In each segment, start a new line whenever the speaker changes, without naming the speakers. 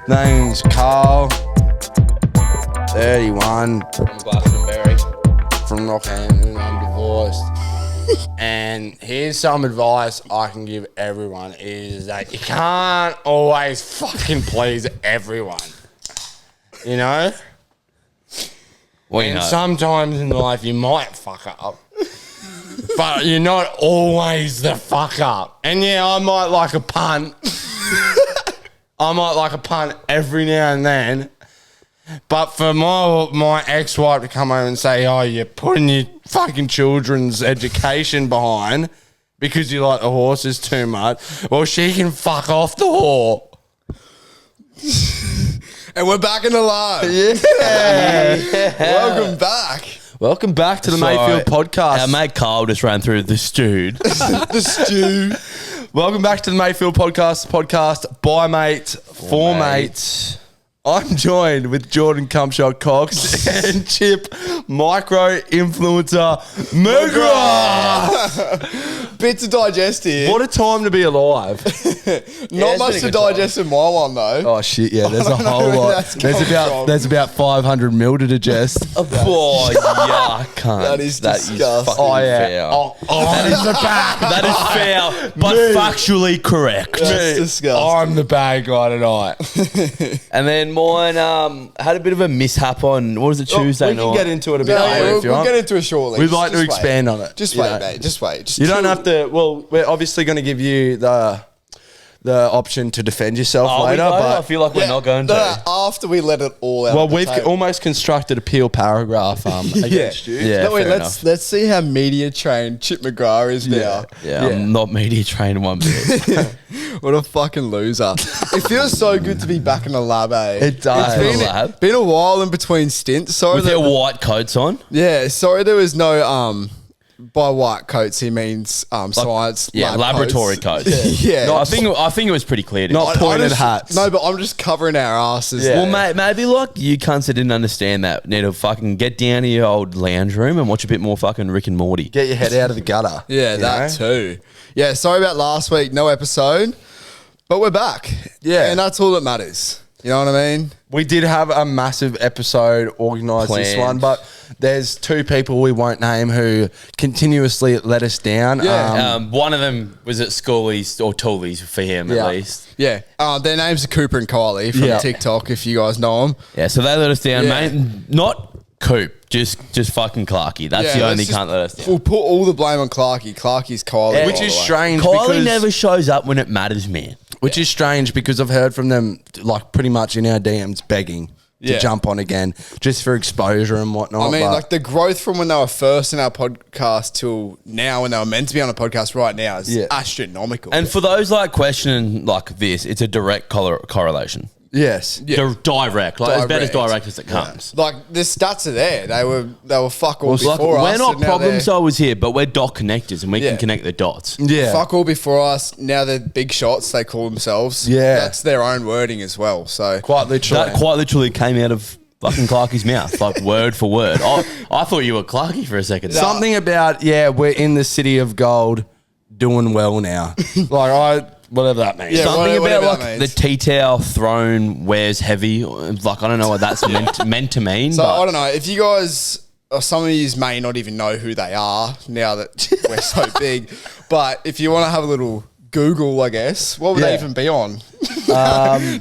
Name's Carl, 31,
From Glastonbury.
from Rockhampton. I'm divorced. And here's some advice I can give everyone is that you can't always fucking please everyone. You know? And sometimes in life you might fuck up. But you're not always the fuck up. And yeah, I might like a punt. I might like a punt every now and then. But for my ex-wife to come home and say, oh, you're putting your fucking children's education behind because you like the horses too much, well, she can fuck off the whore.
And we're back in the live.
Yeah.
Welcome back.
Welcome back to the Mayfield podcast.
Our mate Carl just ran through the stew.
The stew.
Welcome back to the Mayfield podcast by mates, for mates. I'm joined with Jordan Cumshot Cox and Chip micro influencer McGrath.
Bit to digest here.
What a time to be alive.
Not much to digest in my one though.
Oh shit, yeah, there's a
I don't know
whole
where
lot.
that's come from.
There's about 500 mil to digest.
Oh, yeah, I can't.
That is disgusting.
fucking
yeah.
fair.
That is the bad.
That is fair, but factually correct.
That's disgusting.
I'm the bad guy tonight.
And then mine had a bit of a mishap on, what was it, Tuesday
We can
night?
get into it a bit
No,
later if you
we'll
want.
get into it shortly.
We'd like to
Just wait.
expand on it.
Just
you
wait,
know.
mate. Just wait. Just
You don't have to. Well, we're obviously going to give you the option to defend yourself later.
I
But
feel like we're not going to.
After we let it all out.
well,
on the
we've
table.
almost constructed a peel paragraph against you.
Yeah,
No, wait,
fair
let's see how media trained Chip McGrath is now.
Yeah, I'm not media trained one bit.
What a fucking loser. It feels so good to be back in the lab, eh?
It does.
In the
It's
lab.
been a while in between stints. Sorry
With
that,
their white coats on.
yeah, sorry there was no by white coats he means science lab
laboratory coats.
Yeah.
I think it was pretty clear to me.
Not pointed hats.
No, but I'm just covering our asses.
Yeah.
Well, mate, maybe like you cunts that didn't understand that need to fucking get down to your old lounge room and watch a bit more fucking Rick and Morty.
Get your head out of the gutter.
Yeah,
you
that
know?
too. Yeah, sorry about last week, no episode, but we're back.
Yeah.
And that's all that matters. You know what I mean?
We did have a massive episode organised this
Planned.
one, but there's two people we won't name who continuously let us down.
Yeah.
One of them was at Schoolies or Toolies for him
Yeah.
at least.
Yeah. Their names are Cooper and Kylie from
Yeah.
TikTok, if you guys know them.
Yeah, so they let us down,
Yeah.
mate. Not Coop, just fucking Clarky. That's the only cunt let us down.
We'll put all the blame on Clarky. Clarky's Kylie.
Which is strange
Kylie
because
never shows up when it matters, man.
Which is strange because I've heard from them like pretty much in our DMs begging to
Yeah.
jump on again just for exposure and whatnot.
I mean,
but
like the growth from when they were first in our podcast till now when they were meant to be on a podcast right now is
Yeah.
astronomical.
And for those like questioning like this, it's a direct correlation.
yes.
Yeah.
Direct, like as about as
Direct.
direct as it comes.
like the stats are there. They were fuck all
Like,
before us.
we're not
and now
problem
they're-
solvers here, but we're dot connectors and we
Yeah.
can connect the dots.
Yeah.
Fuck all before us. Now they're big shots. They call themselves.
Yeah.
That's their own wording as well. So
Quite literally.
That quite literally came out of fucking Clarky's mouth, like word for word. I thought you were Clarky for a second.
Something about, we're in the city of gold doing well now. Whatever that means.
Yeah,
Something
whatever
about
that
like
means.
the tea towel thrown wears heavy. Like I don't know what that's meant to mean.
So
but
I don't know if you guys or some of you may not even know who they are now that we're so big. But if you want to have a little Google, I guess, what would they
Yeah.
even be on?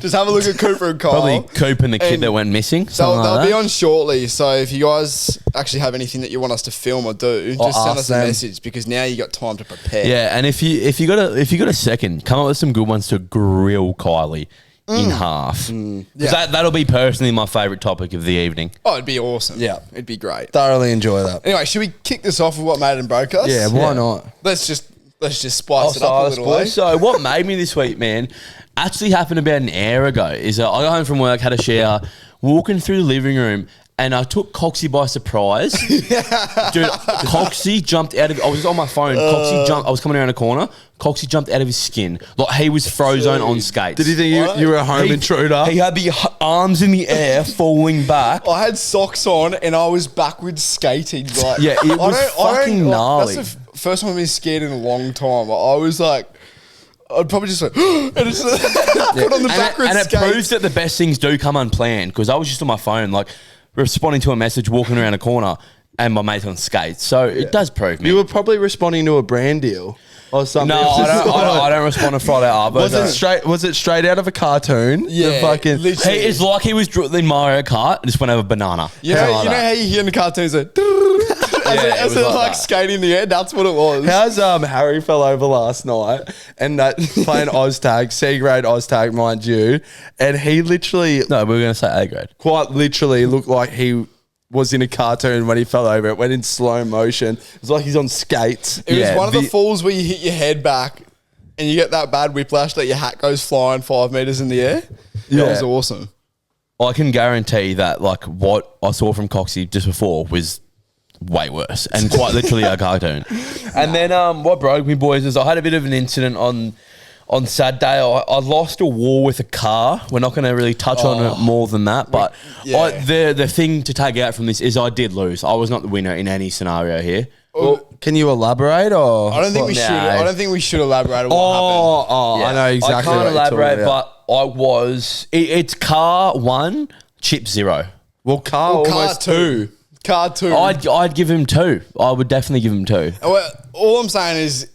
Just have a look at Cooper and Kyle.
Probably Coop and the kid
And
that went missing.
They'll,
Something
they'll
like
be
that.
on shortly. So if you guys actually have anything that you want us to film or do,
Or
just send
ask
us a
them.
message because now you got time to prepare.
Yeah, and if you got a second, come up with some good ones to grill Kylie in half. 'Cause
Yeah.
that'll be personally my favourite topic of the evening.
Oh, it'd be awesome.
Yeah.
It'd be great.
Thoroughly enjoy that.
Anyway, should we kick this off with what made and broke us?
Yeah, why not?
Let's just spice it up a little. Eh?
So what made me this week, man, actually happened about an hour ago. Is I got home from work, had a shower, walking through the living room, and I took Coxie by surprise. Dude, Coxie jumped out of... I was on my phone. Coxie jumped... I was coming around a corner. Coxie jumped out of his skin. Like, he was frozen on skates.
Did he think you were a home intruder?
He had the arms in the air, falling back.
I had socks on and I was backwards skating. Like,
Yeah, it was fucking gnarly.
That's the first time I've been scared in a long time. I was like, I'd probably just like, and just put on the backwards
and it
skates.
proves that the best things do come unplanned. Because I was just on my phone, like responding to a message, walking around a corner, and my mate's on skates. So it does prove me.
You were probably responding to a brand deal or something.
No, I don't respond to Friday Arvo.
Was it straight out of a cartoon?
Yeah,
The fucking,
literally.
It's like he was in Mario Kart and just went over banana.
You know how you hear in the cartoons like, as
was
it
like
like
that.
skating in the air? That's what it was.
how's Harry fell over last night and that playing Oztag, C grade Oztag, mind you, and he literally,
No, we were going to say A grade.
quite literally looked like he was in a cartoon when he fell over. It went in slow motion. It was like he's on skates.
It
Yeah,
was one of the falls where you hit your head back and you get that bad whiplash that your hat goes flying 5 meters in the air.
Yeah.
That was awesome.
I can guarantee that like what I saw from Coxie just before was way worse and quite literally a cartoon. And then what broke me, boys, is I had a bit of an incident on Saturday. I lost a war with a car. We're not going to really touch on it more than that, but the thing to take out from this is I did lose. I was not the winner in any scenario here.
Well, can you elaborate or?
I don't think we
No.
should. I don't think we should elaborate on what happened.
I know exactly.
I can't
what you're
elaborate,
talking about.
but I was. It's car 1, chip 0.
Well, car
Car
almost
2. Car 2.
I'd give him 2. I would definitely give him 2.
Well, all I'm saying is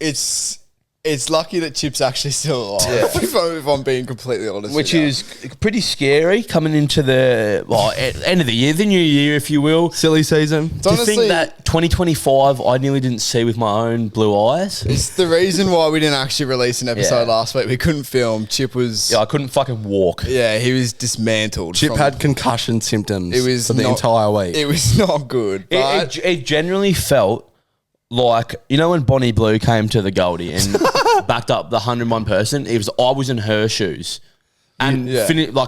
it's lucky that Chip's actually still alive. If I'm being completely honest,
Which
with you.
is pretty scary coming into the end of the year, the new year, if you will.
silly season.
To
honestly-
think that 2025, I nearly didn't see with my own blue eyes.
It's the reason why we didn't actually release an episode
Yeah.
last week. We couldn't film. Chip was
Yeah, I couldn't fucking walk.
he was dismantled.
Chip
from-
had concussion symptoms
it was
for the
not-
entire week.
It was not good. But
It generally felt like, you know, when Bonnie Blue came to the Goldie and backed up the 101 person, I was in her shoes. And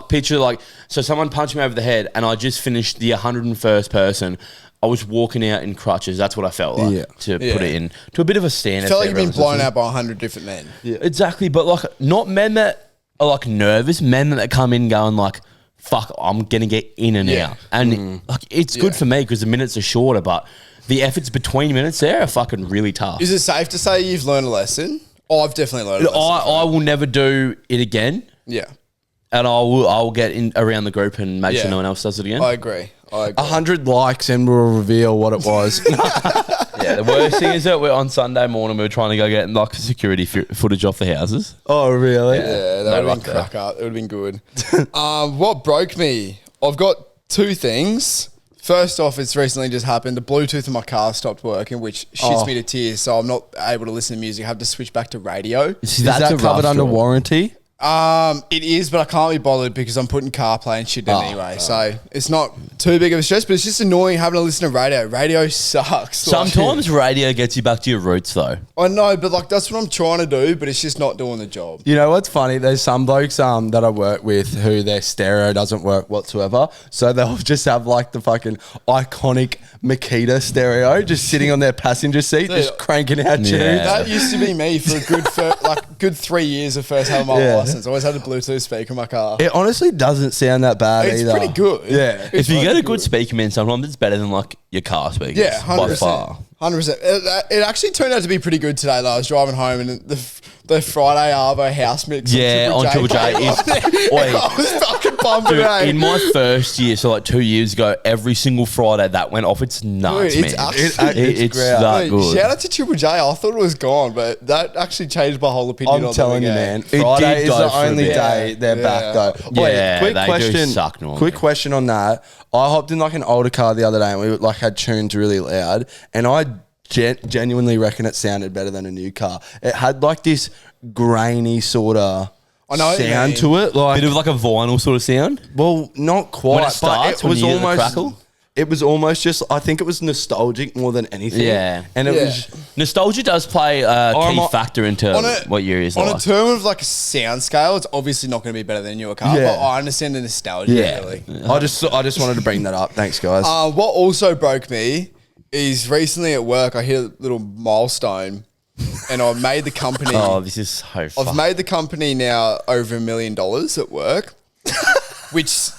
picture so someone punched me over the head and I just finished the 101st person. I was walking out in crutches. That's what I felt like to put it in to a bit of a standard.
I felt like you've been blown out by 100 different men.
Yeah, exactly. But like, not men that are like nervous, men that come in going like, fuck, I'm going to get in and out. And like, it's good for me because the minutes are shorter, but the efforts between minutes there are fucking really tough.
Is it safe to say you've learned a lesson? Oh, I've definitely learned a lesson.
I will never do it again.
Yeah.
And I'll get in around the group and make sure no one else does it again.
I agree.
100 likes and we'll reveal what it was.
Yeah, the worst thing is that we're on Sunday morning, we were trying to go get like security footage off the houses.
Oh, really?
Yeah, that would have been crack up. It would have been good. What broke me? I've got 2 things. First off, it's recently just happened. The Bluetooth in my car stopped working, which shits me to tears. So I'm not able to listen to music. I have to switch back to radio.
Is that covered under warranty?
It is, but I can't be bothered because I'm putting CarPlay and shit in anyway. So it's not too big of a stress, but it's just annoying having to listen to radio. Radio sucks.
Sometimes radio gets you back to your roots though.
I know, but like that's what I'm trying to do, but it's just not doing the job.
You know what's funny? There's some blokes that I work with who their stereo doesn't work whatsoever. So they'll just have like the fucking iconic Makita stereo just sitting on their passenger seat, just cranking out tunes.
Yeah.
That used to be me for a good 3 years of first having my license. I always had a Bluetooth speaker in my car.
It honestly doesn't sound that bad
It's
either.
pretty good.
Yeah.
If you get a good speaker, man, sometimes it's better than like your car speakers.
Yeah,
by
100%.
far.
100%. It actually turned out to be pretty good today, though. I was driving home and the Friday Arvo house mix.
Yeah, on Triple J is. Wait,
I was fucking bumping
dude,
it.
in my first year, so like 2 years ago, every single Friday that went off. It's nuts,
Dude, it's
man.
actually-
It's
great.
that
Mate,
good.
shout out to Triple J. I thought it was gone, but that actually changed my whole opinion on
I'm telling you,
the
man.
game.
Friday
did
is
go
the
for a
only
bit.
day they're
Yeah.
back though.
Yeah,
quick
they do
question.
suck normally.
Quick question on that. I hopped in like an older car the other day and we like had tunes really loud, and I genuinely reckon it sounded better than a new car. It had like this grainy sort of
I know what you
sound
mean.
to it, like
Bit of like a vinyl sort of sound.
well, not quite.
When it starts,
but it
when
was
you hear the
almost
crackle?
It was almost just. I think it was nostalgic more than anything.
Yeah.
and it
Yeah.
was.
Nostalgia does play a
Or
key
am I-
factor into what year is
on
like.
a term of like a sound scale, it's obviously not going to be better than a newer car,
Yeah.
but I understand the nostalgia.
Yeah.
Really.
I just wanted to bring that up. Thanks, guys.
What also broke me is recently at work I hit a little milestone, and I made the company.
Oh, this is so
I've
fun.
made the company now over $1 million at work, which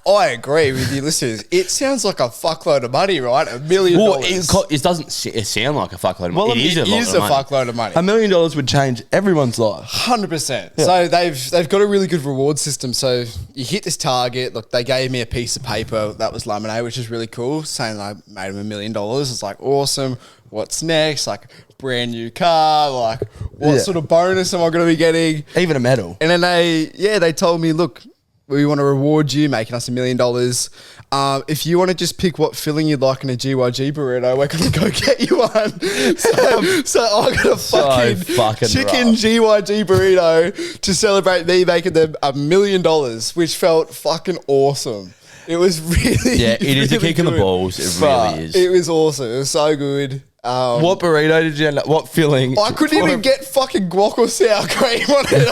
I agree with you, listeners. It sounds like a fuckload of money, right? $1 million.
Well, it doesn't sound like a fuckload of money.
Well, it is a fuckload of money.
$1 million would change everyone's life.
100%. Yeah. So they've got a really good reward system. So you hit this target. Look, they gave me a piece of paper that was laminated, which is really cool, saying I made them $1 million. It's like, awesome. What's next? Like, brand new car. Like, what sort of bonus am I going to be getting?
Even a medal.
And then they told me, look, we want to reward you, making us $1 million. If you want to just pick what filling you'd like in a GYG burrito, we're going to go get you one. So I got a fucking chicken rough GYG burrito to celebrate me making them $1 million, which felt fucking awesome. It was really,
yeah, it is
really
a kick in the balls. It really is.
It was awesome. It was so good.
What burrito did you end up? What filling?
I couldn't even get fucking guac or sour cream on it.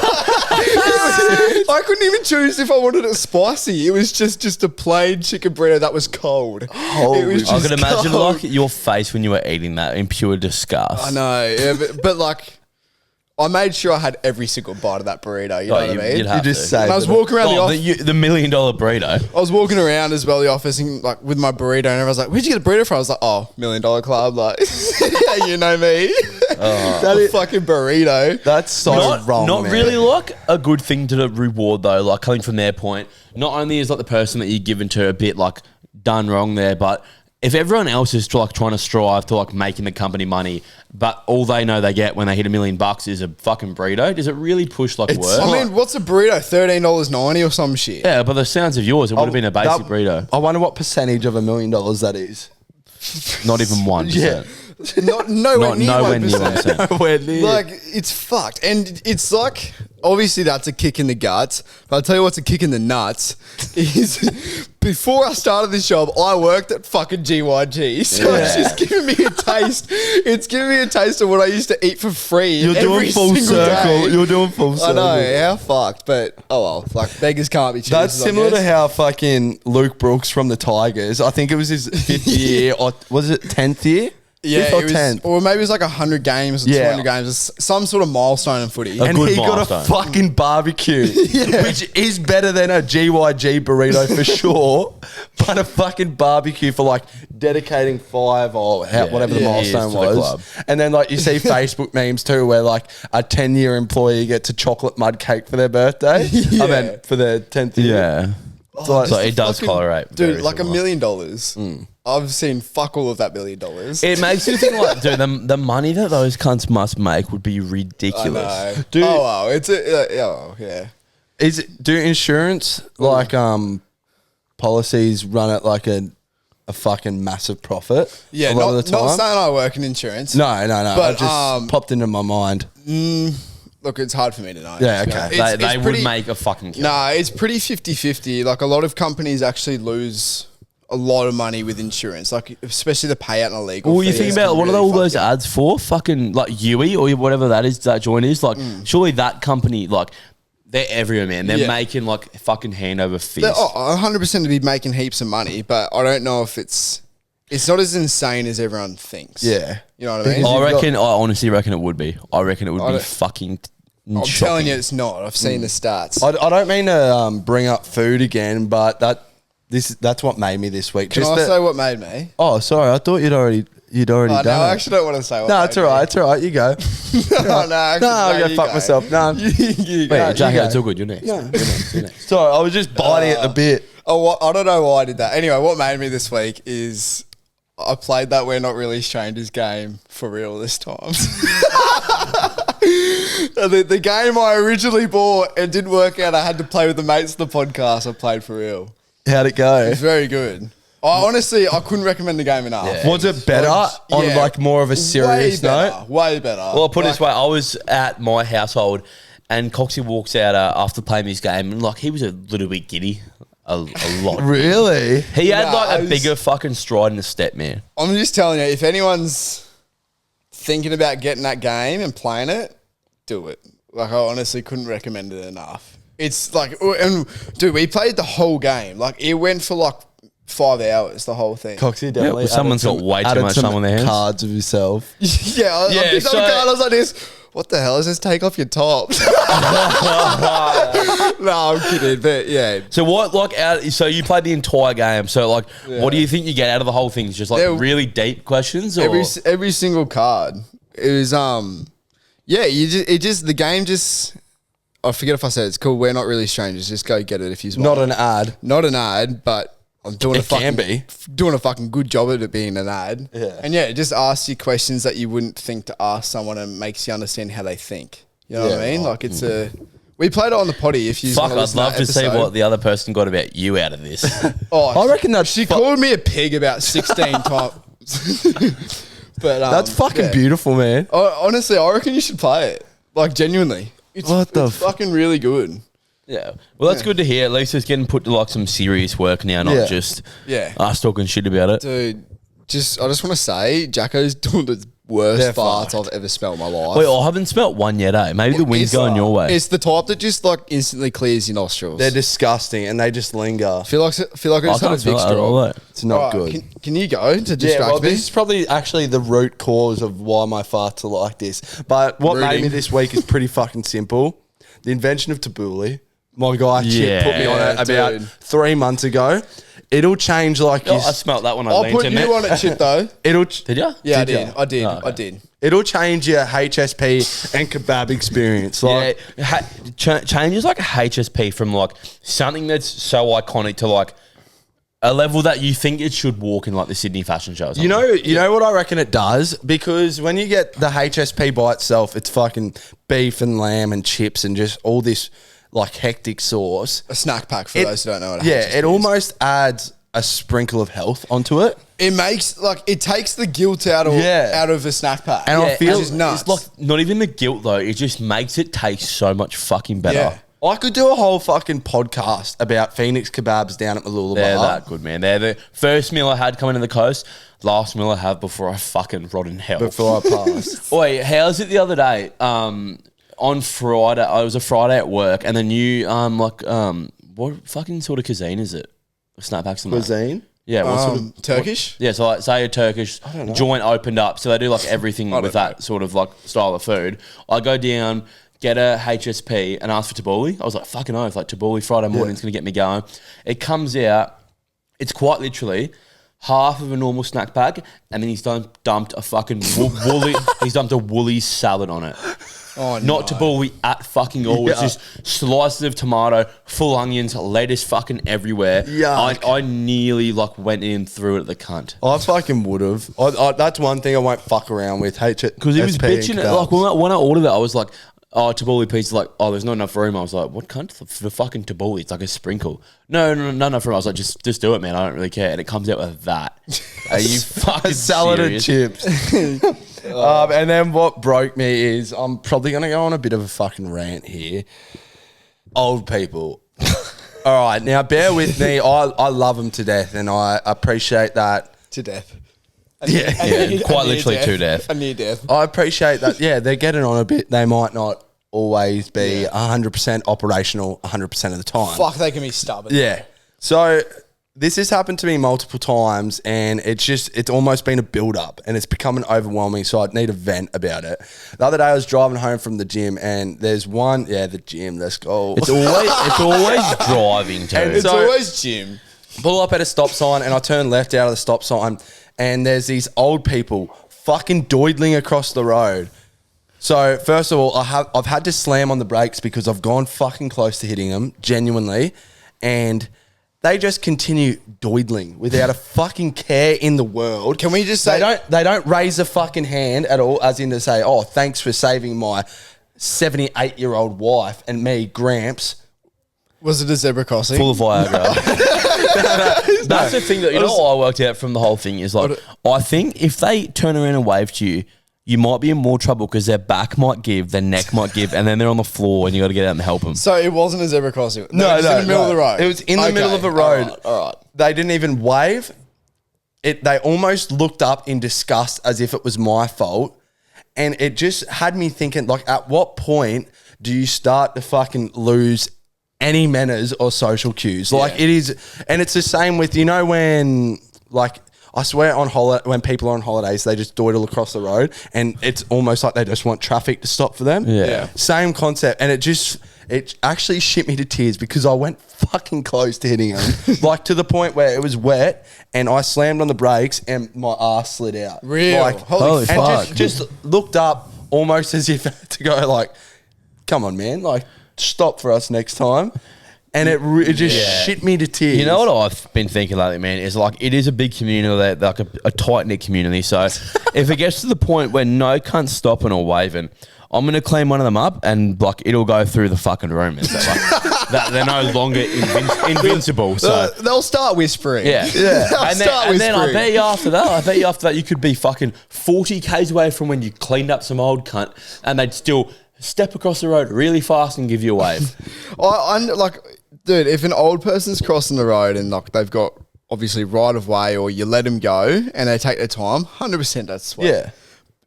I couldn't even choose if I wanted it spicy. It was just a plain chicken burrito that was cold.
Holy,
it was just
I can imagine
cold.
like your face when you were eating that in pure disgust.
I know, yeah, but like, I made sure I had every single bite of that burrito. You know what I mean?
You'd have
You just
to.
say.
And I was walking around the office.
the $1 million burrito.
I was walking around as well the office and like with my burrito, and everyone's like, "Where'd you get a burrito from?" I was like, "Oh, $1 million club." Like, yeah, you know me. That is fucking burrito.
That's so wrong.
Not
man.
really like a good thing to reward though. Like coming from their point, not only is like the person that you're given to a bit like done wrong there, but if everyone else is like trying to strive to like making the company money, but all they know they get when they hit $1 million is a fucking burrito, does it really push like work?
I mean, what's a burrito? $13.90 or some shit.
Yeah, but the sounds of yours, it would have been a basic burrito.
I wonder what percentage of $1 million that is.
Not even 1%.
Yeah.
Nowhere near
1%.
Nowhere near.
Like, it's fucked. And it's like, obviously that's a kick in the guts, but I'll tell you what's a kick in the nuts is before I started this job, I worked at fucking GYG. So it's just giving me a taste. It's giving me a taste of what I used to eat for free.
You're doing full circle. You're doing full circle.
I know, how fucked, but oh well, like beggars can't be choosers.
That's similar to how fucking Luke Brooks from the Tigers, I think it was his 5th year, or was it 10th year?
Yeah,
5th or
it was,
10th?
or maybe it was like 100 games or 200 games, some sort of milestone in footy.
And
good
he got
milestone.
a fucking barbecue, which is better than a GYG burrito for sure, but a fucking barbecue for like dedicating 5 or whatever the milestone
to the club.
was. And then like you see Facebook memes too where like a 10-year employee gets a chocolate mud cake for their birthday. I mean, for their 10th year.
Yeah. So it does correlate.
Dude,
very
like
similar.
$1 million. I've seen fuck all of that $1 million.
It makes you think like, dude, the money that those cunts must make would be ridiculous.
I know.
Dude.
Oh, wow. It's yeah.
Do insurance like policies run at like a fucking massive profit?
Yeah,
a lot of the time.
not saying I work in insurance.
No.
But,
it just popped into my mind.
Look, it's hard for me to know.
Yeah,
to be
okay.
honest.
They
It's
would
pretty-
make a fucking kill.
Nah, it's pretty 50-50. Like a lot of companies actually lose a lot of money with insurance, like especially the payout in a legal.
Well, you
fee
think
is
about what are
really
all those
fucked.
ads for? Fucking like Yui or whatever that is, that joint is. Like, surely that company, like, they're everywhere, man. They're making like fucking hand over fist.
They're 100% to be making heaps of money, but I don't know if it's not as insane as everyone thinks.
Yeah.
You know what I mean?
I honestly reckon it would be. I reckon it would be fucking.
I'm telling you, it's not. I've seen the stats.
I don't mean to bring up food again, but that's what made me this week.
Can I say what made me?
Oh, sorry. I thought you'd already
No,
done it.
I actually don't want to say what
No,
made
it's all right. It's all right. You go.
no, actually,
I'll go
you
fuck myself. No.
you go.
Wait, Jack,
go.
it's all good. You're next. You're next. You're next.
Sorry, I was just biting at the bit.
Oh, I don't know why I did that. Anyway, what made me this week is I played that We're Not Really Strangers game for real this time. The game I originally bought and didn't work out, I had to play with the mates of the podcast. I played for real.
How'd it go?
It's very good. I couldn't recommend the game enough.
Yeah.
Was it better on
Yeah.
like more of a serious
way better,
note?
Way better.
Well, I'll put it this way. I was at my household and Coxie walks out after playing this game and like he was a little bit giddy. A lot.
Really?
He had
Nah,
like
I
a
was-
bigger fucking stride in the step, man.
I'm just telling you, if anyone's thinking about getting that game and playing it, do it. Like, I honestly couldn't recommend it enough. It's like, and dude, we played the whole game. Like, it went for like 5 hours, the whole thing.
Coxie definitely.
someone's got way too much time on their hands.
Cards of himself.
Yeah, I
Yeah,
picked up
so-
a card, I was like this. what the hell is this? Take off your top. No, I'm kidding. But yeah.
So what, like, so you played the entire game. So, like, what do you think you get out of the whole thing? Just, like, really deep questions? Or?
Every single card. It was, the game just, I forget if I said it's cool. We're not really strangers. Just go get it if you want.
Not an ad.
Not an ad, but I'm doing doing a fucking good job at it being an ad.
Yeah.
And yeah, it just asks you questions that you wouldn't think to ask someone and makes you understand how they think. You know what I mean? Like it's we played it on the potty if you
Fuck, I'd love to see what the other person got about you out of this.
I
reckon that
she called me a pig about 16 times. But
that's fucking beautiful, man.
Honestly, I reckon you should play it. Like genuinely. It's fucking really good.
Yeah. Well, that's good to hear. At least it's getting put to like some serious work now, not just us talking shit about it.
Dude, I just want to say, Jacko's doing the worst farts I've ever smelled in my life.
Wait, I haven't smelt one yet, eh? Maybe the wind's going your way.
It's the type that just like instantly clears your nostrils.
They're disgusting and they just linger.
I feel like I just had a big straw.
It's not good.
Can you go to distract me?
This is probably actually the root cause of why my farts are like this. But what made me this week is pretty fucking simple. The invention of tabbouleh. My guy Chip put me on it about 3 months ago. It'll change like
I smelt that when I
I'll
leaned
put
in
you
it.
on it, Chip, though.
Did you?
Yeah, I did.
Oh, okay.
I did.
It'll change your HSP and kebab experience. Like,
changes like a HSP from like something that's so iconic to like a level that you think it should walk in like the Sydney fashion show or something.
You know what I reckon it does? Because when you get the HSP by itself, it's fucking beef and lamb and chips and just all this like hectic sauce.
A snack pack for those who don't know what
it almost adds a sprinkle of health onto it.
It makes it takes the guilt out of a snack pack.
And I feel
it's nuts.
It's like not even the guilt though, it just makes it taste so much fucking better.
Yeah.
I could do a whole fucking podcast about Phoenix kebabs down at Malula
They're
Bar.
that good, man. They're the first meal I had coming to the coast, last meal I have before I fucking rot in hell.
Before I passed.
Wait, how's it the other day? On Friday, it was a Friday at work, and then you what fucking sort of cuisine is it? Snapbacks and
Cuisine?
Yeah, what sort of
Turkish?
so like, say a Turkish joint opened up, so they do like everything with that sort of like style of food. I go down, get a HSP, and ask for tabbouleh. I was like, fucking oath, like tabbouleh Friday morning's gonna get me going. It comes out, it's quite literally half of a normal snack pack, and then he's dumped a fucking woolly. He's dumped a woolly salad on it.
Oh,
Not tabbouleh at fucking all. It's just slices of tomato, full onions, lettuce fucking everywhere.
Yuck.
I nearly like went in through it at the cunt.
I fucking would have. That's one thing I won't fuck around with.
Because he was bitching. Like when I ordered it, I was like, oh, tabbouleh pizza. Like, oh, there's not enough room. I was like, what cunt? The fucking tabbouleh. It's like a sprinkle. No enough room. I was like, just do it, man. I don't really care. And it comes out with that. Are you fucking
salad
serious?
and chips? And then what broke me is I'm probably going to go on a bit of a fucking rant here. Old people. All right, now bear with me. I love them to death, and I appreciate that.
To death.
Quite literally to death.
A near death.
I appreciate that. Yeah, they're getting on a bit. They might not always be 100% operational 100% of the time.
Fuck, they can be stubborn.
Yeah. So this has happened to me multiple times, and it's almost been a build-up, and it's becoming overwhelming, so I need a vent about it. The other day I was driving home from the gym, and there's one, the gym, let's go.
It's always driving too.
It's always gym.
Pull up at a stop sign, and I turn left out of the stop sign, and there's these old people fucking doidling across the road. So first of all, I've had to slam on the brakes because I've gone fucking close to hitting them, genuinely, and they just continue doidling without a fucking care in the world.
Can we just say
they don't raise a fucking hand at all, as in to say, oh, thanks for saving my 78-year-old wife and me, Gramps.
Was it a zebra crossing?
Full of Viagra. That's the thing that what I worked out from the whole thing is like, I think if they turn around and wave to you, you might be in more trouble because their back might give, their neck might give, and then they're on the floor and you got to get out and help them.
So it wasn't a zebra crossing.
No,
it was in the middle of the road.
It was in the middle of the road.
All right.
They didn't even wave. They almost looked up in disgust as if it was my fault. And it just had me thinking, like, at what point do you start to fucking lose any manners or social cues? Like, it is, and it's the same with, when, like, I swear on holiday, when people are on holidays, they just dawdle across the road and it's almost like they just want traffic to stop for them.
Yeah.
Same concept. And it actually shit me to tears because I went fucking close to hitting him. Like to the point where it was wet and I slammed on the brakes and my ass slid out.
Real?
Like,
Holy
fuck.
And just looked up almost as if to go like, come on, man, like stop for us next time. And it just shit me to tears.
You know what I've been thinking lately, man, is like it is a big community, like a tight-knit community. So if it gets to the point where no cunt's stopping or waving, I'm going to clean one of them up and like it'll go through the fucking room. And stuff like that they're no longer invincible. So
They'll start whispering.
yeah. And then I bet you after that, you could be fucking 40 k's away from when you cleaned up some old cunt and they'd still step across the road really fast and give you a wave.
I'm like, dude, if an old person's crossing the road and like they've got obviously right of way or you let them go and they take their time, 100% that's sweet.
Yeah.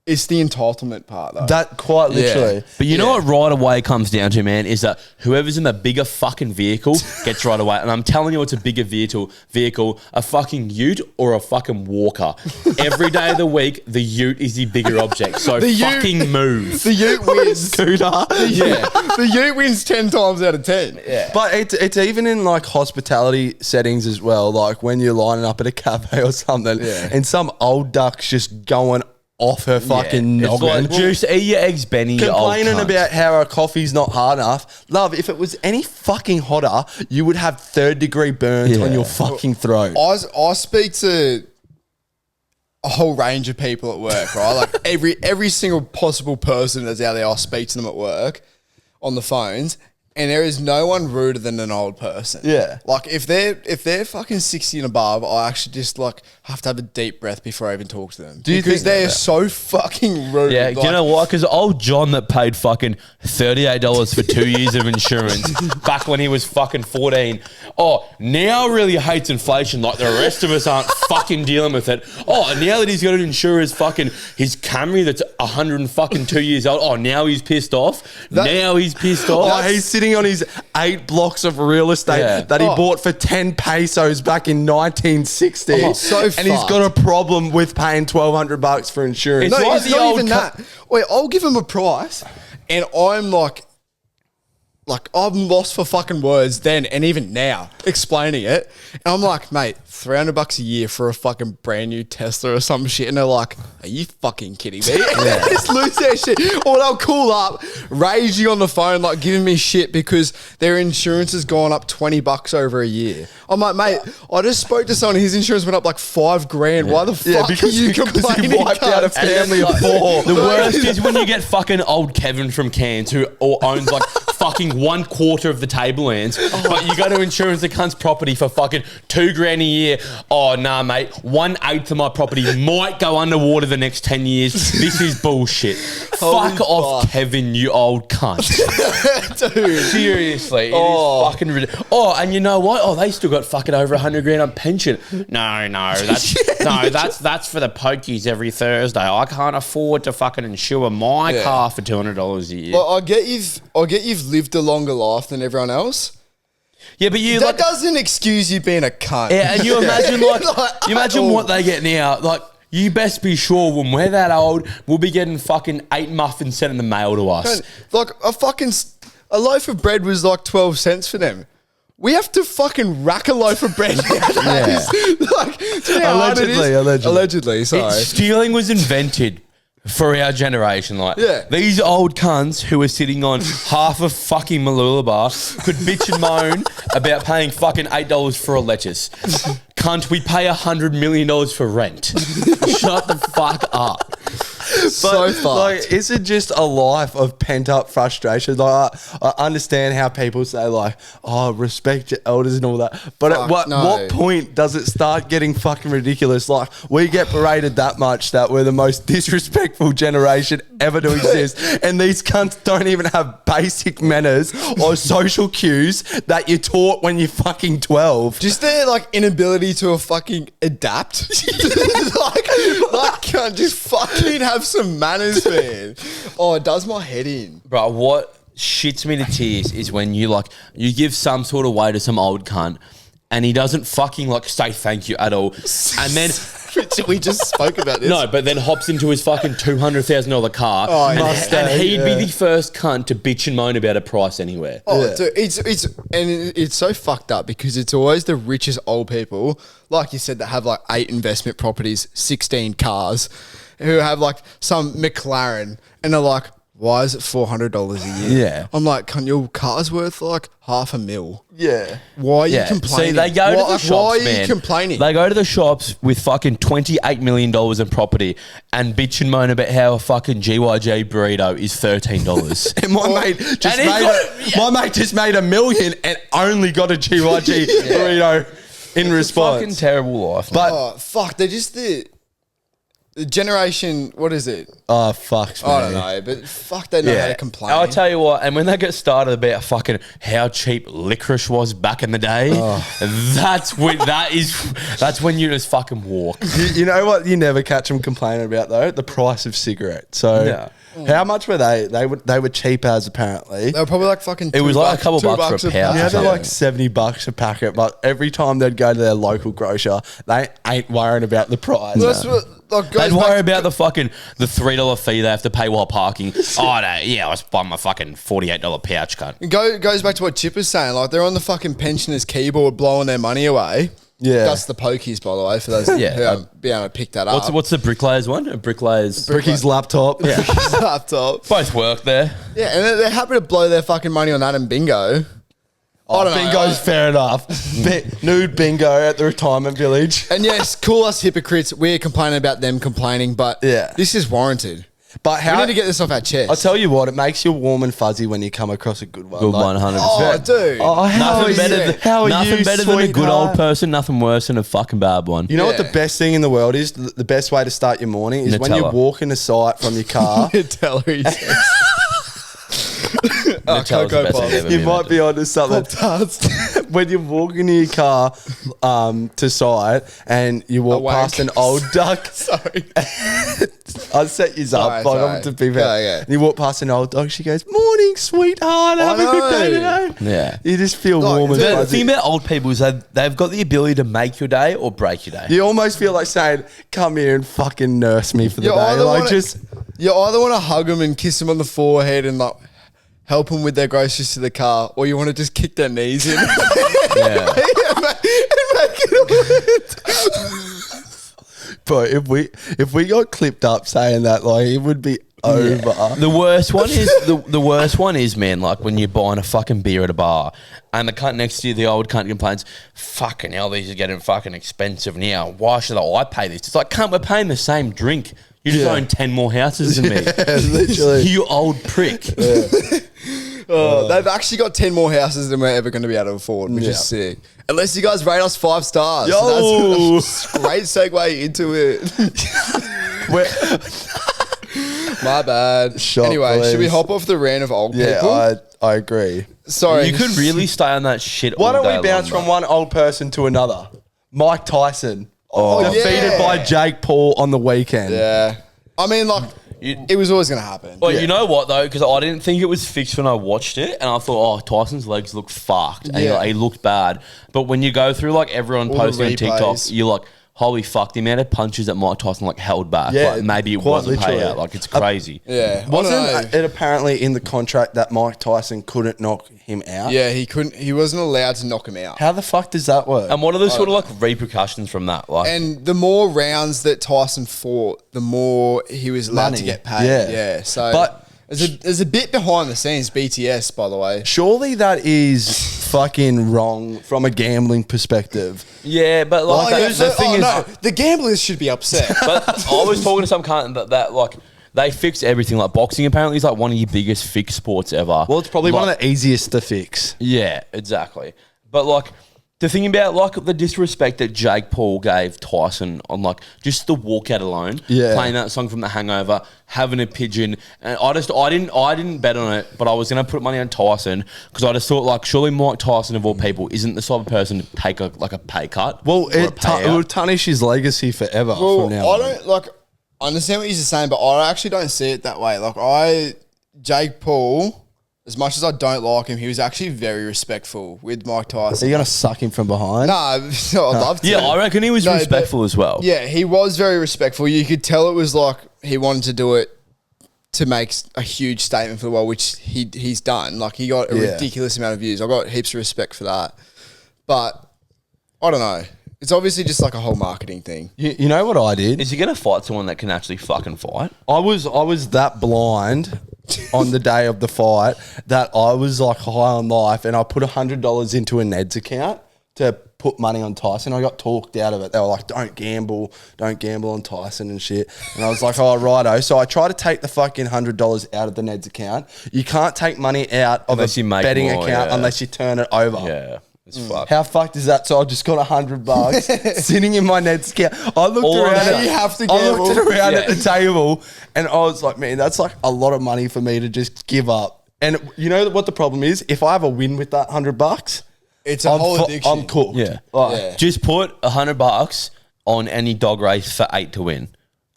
It's the entitlement part though.
That quite literally.
Yeah.
But you know what right away comes down to, man, is that whoever's in the bigger fucking vehicle gets right away. And I'm telling you, it's a bigger vehicle, a fucking ute or a fucking walker. Every day of the week, the ute is the bigger object. So fucking move.
The ute wins.
Scooter.
The ute wins 10 times out of 10.
Yeah.
But it's even in like hospitality settings as well. Like when you're lining up at a cafe or something and some old duck's just going off her fucking
It's
noggin.
like, juice, eat your eggs, Benny, you old
Complaining
cunt.
about how our coffee's not hard enough. Love, if it was any fucking hotter, you would have 3rd-degree burns on your fucking throat.
I speak to a whole range of people at work, right? Like every single possible person that's out there, I speak to them at work on the phones. And there is no one ruder than an old person.
Yeah.
Like if they're fucking 60 and above, I actually just like have to have a deep breath before I even talk to them.
you
because
think
they're
that?
so fucking rude.
Yeah,
Like,
do you know what? Because old John that paid fucking $38 for 2 years of insurance back when he was fucking 14. Oh, now really hates inflation like the rest of us aren't fucking dealing with it. Oh, now that he's got to insure his Camry that's 102 years old. Oh, now he's pissed off. Now he's pissed off.
Oh, he's sitting on his 8 blocks of real estate that he bought for 10 pesos back in 1960.
Oh, so
and he's got a problem with paying $1,200 for insurance.
It's
No,
like
it's
the
not
old
even that. Wait, I'll give him a price, and I'm like I'm lost for fucking words then and even now explaining it. And I'm like, mate, $300 a year for a fucking brand new Tesla or some shit. And they're like, are you fucking kidding me? They just lose their shit. Or they'll call up, raging on the phone, like giving me shit because their insurance has gone up $20 over a year. I'm like, mate, I just spoke to someone, his insurance went up like $5,000. Why the fuck are you complaining?
he wiped out a family of 4.
The worst is when you get fucking old Kevin from Cairns who owns like fucking 1/4 of the tablelands, but you go to insurance the cunt's property for fucking $2,000 a year. Oh, nah, mate. 1/8 of my property might go underwater the next 10 years. This is bullshit. Fuck off, Kevin, you old cunt.
Dude.
Seriously. It is fucking ridiculous. Oh, and you know what? Oh, they still got fucking over $100,000 on pension. No, that's for the pokies every Thursday. I can't afford to fucking insure my car for $200 a year.
Well, I get you've lived a longer life than everyone else.
Yeah, but you
That doesn't excuse you being a cunt.
Yeah, and you imagine what they get now. Like, you best be sure when we're that old, we'll be getting fucking 8 muffins sent in the mail to us.
Like a loaf of bread was like 12 cents for them. We have to fucking rack a loaf of bread nowadays. Like, do you know how hard it is? Allegedly, sorry.
Stealing was invented for our generation. Like,
Yeah.
these old cunts who are sitting on half a fucking Malula bar could bitch and moan about paying fucking $8 for a lettuce. Cunt, we pay $100 million for rent. Shut the fuck up.
So fucked.
Like, is it just a life of pent up frustration? Like, I understand how people say like, "Oh, respect your elders" and all that, but at what point does it start getting fucking ridiculous? Like, we get berated that much that we're the most disrespectful generation ever to exist, and these cunts don't even have basic manners or social cues that you're taught when you're fucking 12.
Just their like inability to fucking adapt. like can't just fucking have some manners, man. Oh, it does my head in.
Bro, what shits me to tears is when you give some sort of way to some old cunt and he doesn't fucking like say thank you at all. And then
we just spoke about this.
no, but then hops into his fucking $200,000 car, and he'd be the first cunt to bitch and moan about a price anywhere.
Oh, dude, it's so fucked up because it's always the richest old people, like you said, that have like 8 investment properties, 16 cars, who have like some McLaren, and they're like, why is it $400 a year?
Yeah.
I'm like, your car's worth like $500,000.
Yeah.
Why are you
Yeah.
complaining?
See, they go to the shops,
why are
man.
you complaining?
They go to the shops with fucking $28 million in property and bitch and moan about how a fucking GYG burrito is $13.
And my mate just made $1 million and only got a GYG burrito in response.
Fucking terrible life.
But
oh, fuck. They're just the generation, what is it?
oh fuck,
I don't know, but fuck, they know how to complain.
I'll tell you what, and when they get started about fucking how cheap licorice was back in the day, that's when you just fucking walk.
you know what you never catch them complaining about though? The price of cigarettes. So
Yeah.
how much were they? They were cheap as apparently.
They were probably like fucking
It was like a couple
$2
bucks for a pouch.
Yeah, they're
Yeah.
like $70 a packet, but every time they'd go to their local grocer, they ain't worrying about the price.
Well, that's what, like, goes
They'd worry
back-
about the $3 fee they have to pay while parking. Oh no, yeah, I was buying my fucking $48 pouch cut.
Goes back to what Chip was saying. Like, they're on the fucking pensioners' keyboard blowing their money away.
Yeah.
That's the pokies, by the way, for those
Yeah.
who haven't been able to pick that up.
What's the bricklayers one? A bricklayers.
Bricky's laptop.
Yeah.
laptop.
Both work there.
Yeah, and they're happy to blow their fucking money on that and bingo. I don't know.
Bingo's fair enough. Nude bingo at the retirement village.
And yes, call us hypocrites. We're complaining about them complaining, but
Yeah.
this is warranted.
But
We
how
need to get this off our chest.
I'll tell you what, it makes you warm and fuzzy when you come across a good one.
Good
Like,
100%.
Oh, dude.
Oh, how
Nothing
are
better,
you?
than,
How are
nothing
you,
better than a good old
sweetheart?
person, nothing worse than a fucking bad one.
You know what the
Yeah.
best thing in the world is? The best way to start your morning is when
Nutella.
you're walking a site from your car.
Tell her he's
Nutella's the
Cocoa
best thing
Pops.
ever
You
been
might
invented.
be onto something. When you're walking in your car to site and you walk
wank.
past an old duck.
Sorry.
I'll set you
Sorry,
up. Like,
sorry.
I'm to be fair.
Yeah.
And you walk past an old dog. She goes, "Morning, sweetheart. Have a good day
know.
today."
Yeah.
You just feel
Like,
warm and
dude,
The
fuzzy.
thing about old people is they've got the ability to make your day or break your day.
You almost feel like saying, "Come here and fucking nurse me for the
You
day."
either
Like
wanna-
just
You either want to hug them and kiss them on the forehead and like help them with their groceries to the car, or you want to just kick their knees in.
Yeah.
But if we got clipped up saying that, like, it would be over.
The worst one is the worst one is, man, like when you're buying a fucking beer at a bar and the cunt next to you, the old cunt complains, "Fucking hell, these are getting fucking expensive now. Why should I pay this?" It's like, cunt, we're paying the same drink. You just own 10 more houses than me.
Literally.
You old prick.
They've actually got 10 more houses than we're ever going to be able to afford, which is sick. Unless you guys rate us 5 stars.
Yo.
That's a great segue into it. My bad.
Shot,
anyway, should we
please.
hop off the rant of old
Yeah,
people?
I agree.
Sorry.
You could really stay on that shit
Why
all
don't
day
we bounce
long,
from one old person to another? Mike Tyson. Defeated
yeah.
by Jake Paul on the weekend.
Yeah. I mean, like, it was always going to happen.
Well, you know what though? Because I didn't think it was fixed when I watched it, and I thought, oh, Tyson's legs look fucked, and
Yeah.
he looked bad. But when you go through like everyone
All the
posting on TikTok,
replays.
you're like, holy fuck, the amount of punches that Mike Tyson like held back.
Yeah,
like, maybe it
quite
wasn't
literally.
payout. Like it's crazy.
Yeah. I don't
Wasn't
know.
it apparently in the contract that Mike Tyson couldn't knock him out?
Yeah, he couldn't. He wasn't allowed to knock him out.
How the fuck does that work?
And what are the sort of like repercussions from that? Like,
And the more rounds that Tyson fought, the more he was allowed to
Money.
get paid.
Yeah.
Yeah. So,
But-
there's a bit behind the scenes, BTS, by the way.
Surely that is fucking wrong from a gambling perspective.
yeah, but like the thing is,
no, the gamblers should be upset.
but I was talking to some cunt that like they fix everything. Like boxing apparently is like one of your biggest fixed sports ever.
Well, it's probably
Like-
one of the easiest to fix.
Yeah, exactly. But like the thing about like the disrespect that Jake Paul gave Tyson on like just the walkout alone,
Yeah.
playing that song from The Hangover, having a pigeon, and I didn't bet on it, but I was gonna put money on Tyson because I just thought like surely Mike Tyson of all people isn't the type of person to take a pay cut.
Well,
or a
it
payout.
will tarnish his legacy forever
Well,
from now
I
on.
don't like. I understand what you're saying, but I actually don't see it that way. Like Jake Paul as much as I don't like him, he was actually very respectful with Mike
So
Tyson.
you're gonna suck him from behind?
Nah, I'd love to.
Yeah, I reckon he was
No, but-
respectful as well.
Yeah, he was very respectful. You could tell it was like he wanted to do it to make a huge statement for the world, which he's done. Like, he got a ridiculous amount of views. I got heaps of respect for that. But I don't know. It's obviously just like a whole marketing thing.
You know what I did?
Is he going to fight someone that can actually fucking fight?
I was that blind on the day of the fight that I was like high on life, and I put $100 into a Ned's account to put money on Tyson. I got talked out of it. They were like, don't gamble on Tyson and shit. And I was like, oh, righto. So I tried to take the fucking $100 out of the Ned's account. You can't take money out of
Unless
a
you make
betting
more,
account
yeah.
unless you turn it over.
Yeah, it's fucked.
How fucked is that? So I just got $100 sitting in my Ned's account. I looked
All
around.
now
you have to
I looked
gamble.
around at
Yeah.
the table, and I was like, man, that's like a lot of money for me to just give up. And you know what the problem is? If I have a win with that $100,
It's a whole addiction.
I'm cooked.
Yeah.
Like,
Yeah.
Just put $100 on any dog race for 8 to win,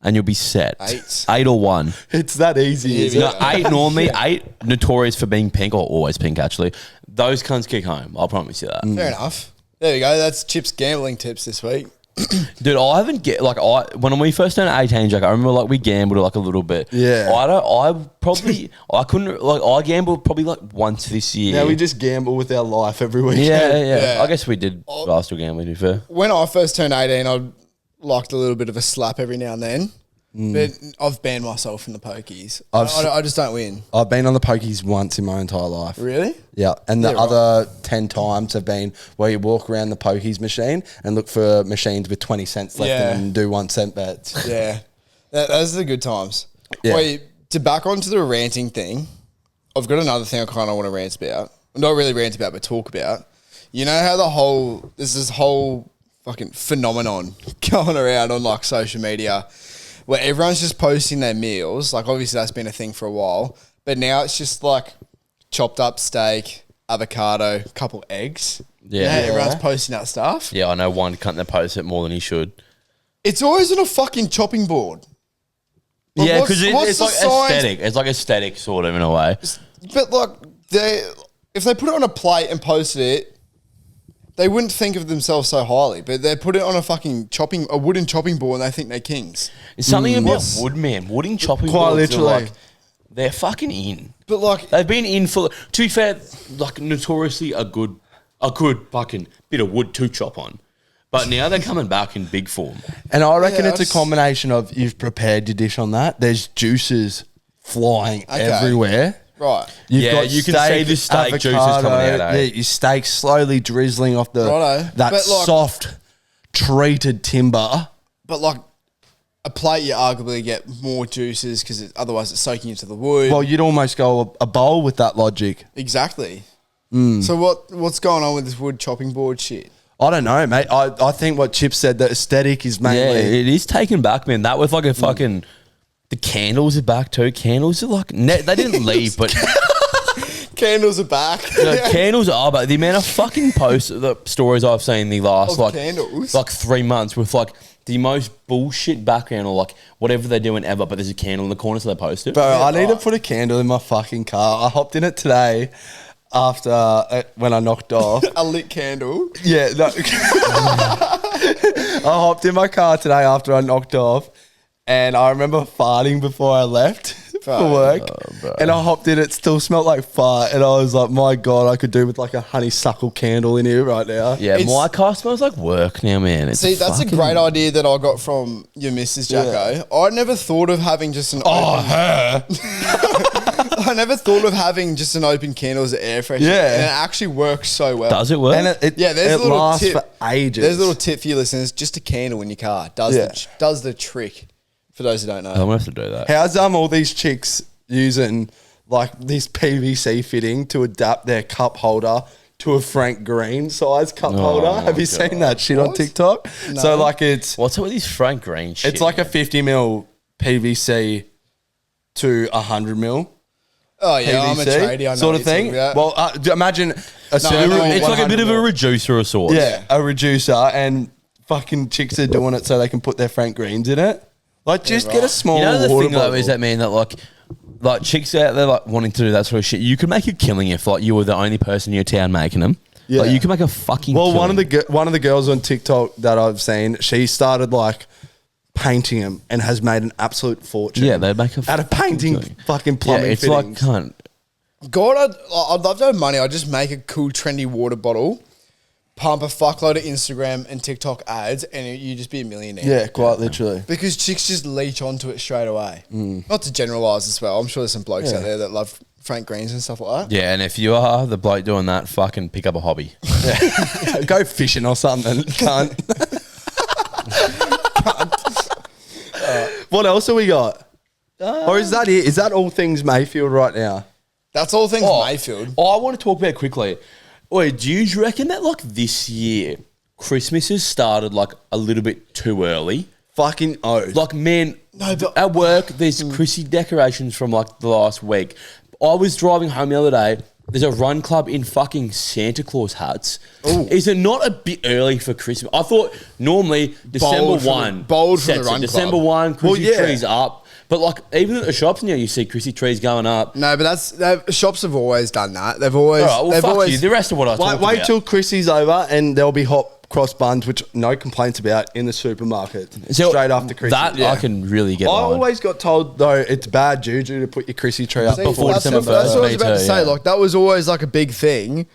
and you'll be set. 8 or 1.
It's that easy. Isn't
No,
it?
8 normally. 8 notorious for being pink, or always pink actually. Those cunts kick home. I'll promise you that.
Fair enough. There you go. That's Chip's gambling tips this week.
Dude, I haven't when we first turned 18, Jack, I remember like we gambled like a little bit.
Yeah.
I couldn't like I gambled probably like once this year.
Now we just gamble with our life every week.
yeah.
Yeah.
I guess we did last year gambling, to be fair.
When I first turned 18, I liked a little bit of a slap every now and then. But I've banned myself from the pokies. I just don't win.
I've been on the pokies once in my entire life.
Really?
Yeah, and the
Yeah,
other 10 times have been where you walk around the pokies machine and look for machines with 20 cents left in
Yeah.
them and do 1 cent bets.
Yeah. Those are the good times.
Yeah.
Wait, to back onto the ranting thing, I've got another thing I kind of want to rant about. Not really rant about, but talk about. You know how there's this whole fucking phenomenon going around on like social media where everyone's just posting their meals. Like, obviously that's been a thing for a while, but now it's just like chopped up steak, avocado, couple eggs.
Yeah.
You know, everyone's posting that stuff.
Yeah, I know one cunt that posts it more than he should.
It's always on a fucking chopping board. Like,
Yeah,
what's-
because
what's
it's
the
like
science-
aesthetic. It's like aesthetic, sort of, in a way.
But like if they put it on a plate and posted it, they wouldn't think of themselves so highly. But they put it on a wooden chopping board, and they think they're kings.
It's something about
What's-
wood, man. Wooden chopping
Quite
boards are
literally.
like, they're fucking in.
But like,
They've been in for, to be fair, like notoriously a good fucking bit of wood to chop on. But now they're coming back in big form.
And I reckon
Yeah,
it's a combination of you've prepared your dish on that. There's juices flying everywhere.
right?
You've
Yeah, you can see the steak juices coming out, eh?
Yeah, your steak slowly drizzling off
Righto.
that
But like-
soft treated timber.
But like a plate, you arguably get more juices because otherwise it's soaking into the wood.
Well, you'd almost go a bowl with that logic.
Exactly. So what's going on with this wood chopping board shit?
I don't know, mate. I think what Chip said, the aesthetic is
Yeah,
mainly.
it is taken back, man. That with like a fucking... The candles are back too. Candles are like... they didn't leave, but...
Candles are back.
Candles are, but the amount of fucking posts, the stories I've seen the last
Of
like
candles?
like 3 months with like the most bullshit background or like whatever they're doing ever, but there's a candle in the corner, so they post it.
Bro, I need to put a candle in my fucking car. I hopped in it today after when I knocked off.
A lit candle.
Yeah, no. I hopped in my car today after I knocked off, and I remember farting before I left for work. And I hopped in, it still smelled like fart, and I was like, my God, I could do with like a honeysuckle candle in here right now.
Yeah,
It's-
my car smells like work now, man. It's
See, that's a
fucking-
great idea that I got from your missus, Jacko. I never thought of having just an open... I never thought of having just an open candle as an air freshener.
Yeah.
And it actually works so well.
Does it work?
And it
Yeah, there's
it
a little
lasts
tip.
for ages.
There's a little tip for you listeners. Just a candle in your car does the trick. For those who don't know.
I'm gonna have to do that.
How's all these chicks using like this PVC fitting to adapt their cup holder to a Frank Green size cup holder? Have you seen that shit on
What?
TikTok?
No.
So like it's
What's up with these Frank Green shit?
it's like a 50 ml PVC to 100 ml.
Oh yeah, I'm a
PVC
tradie. I know
sort
what
of
you're
thing.
talking about.
Well, imagine a
No, I know
circle.
it's like a bit of a
100
reducer of sorts.
Yeah, a reducer, and fucking chicks are doing it so they can put their Frank Greens in it. Like, just get a small
You know the
water
thing though
bottle.
is that, man, that like like chicks out there like wanting to do that sort of shit. You could make a killing if like you were the only person in your town making them.
Yeah.
Like, you can make a fucking.
Well,
killing.
one of the girls on TikTok that I've seen, she started like painting them and has made an absolute fortune.
Yeah, they make a
out of painting fucking plumbing
it's
fittings.
like cunt.
God, I'd love to have money. I'd just make a cool, trendy water bottle, pump a fuckload of Instagram and TikTok ads, and you just be a millionaire.
Yeah, quite literally.
Because chicks just leech onto it straight away. Not to generalise as well. I'm sure there's some blokes out there that love Frank Greens and stuff like that.
Yeah, and if you are the bloke doing that, fucking pick up a hobby.
Go fishing or something. Can't. What else have we got? Or is that it? Is that all things Mayfield right now?
That's all things Mayfield.
I want to talk about quickly. Wait, do you reckon that like this year, Christmas has started like a little bit too early?
Fucking oath.
Like, man, at work, there's Chrissy decorations from like the last week. I was driving home the other day. There's a run club in fucking Santa Claus hats.
Ooh.
Is it not a bit early for Christmas? I thought normally December
Bold from
1.
the- bold from the
sets it.
run
December
club.
1, Chrissy
Well, yeah.
trees up. But like, even at the shops now, you see Chrissy trees going up.
No, but shops have always done that. They've always.
All right, well,
they've
fuck
always.
you. The rest of what I talked
Wait
about.
till Chrissy's over and there'll be hot cross buns, which no complaints about in the supermarket.
So
straight after Chrissy.
That I can really get
I
behind.
always got told though it's bad juju to put your Chrissy tree up
See,
before
that's
December
That's what I was
Me
about to
too,
say.
yeah.
Like that was always like a big thing.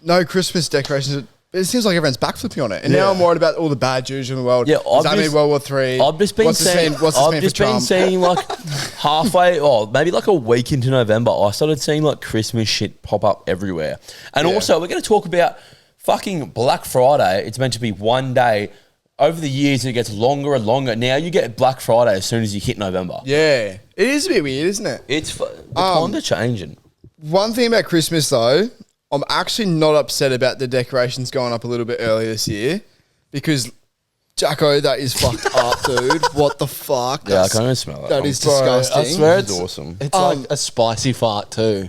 No Christmas decorations. It seems like everyone's backflipping on it, and now I'm worried about all the bad juju in the world.
Yeah,
Does that mean World War III?
I've just been
What's this
seeing.
mean- what's this
I've
mean
just
for
been
Trump?
seeing like halfway, or maybe like a week into November, I started seeing like Christmas shit pop up everywhere. And also, we're going to talk about fucking Black Friday. It's meant to be one day. Over the years, it gets longer and longer. Now you get Black Friday as soon as you hit November.
Yeah, it is a bit weird, isn't it?
It's the times are changing.
One thing about Christmas though, I'm actually not upset about the decorations going up a little bit early this year because Jacko, that is fucked up, dude. What the fuck?
Yeah, I can even smell it.
That is
Bro,
disgusting.
I swear
It's awesome.
It's like a spicy fart too.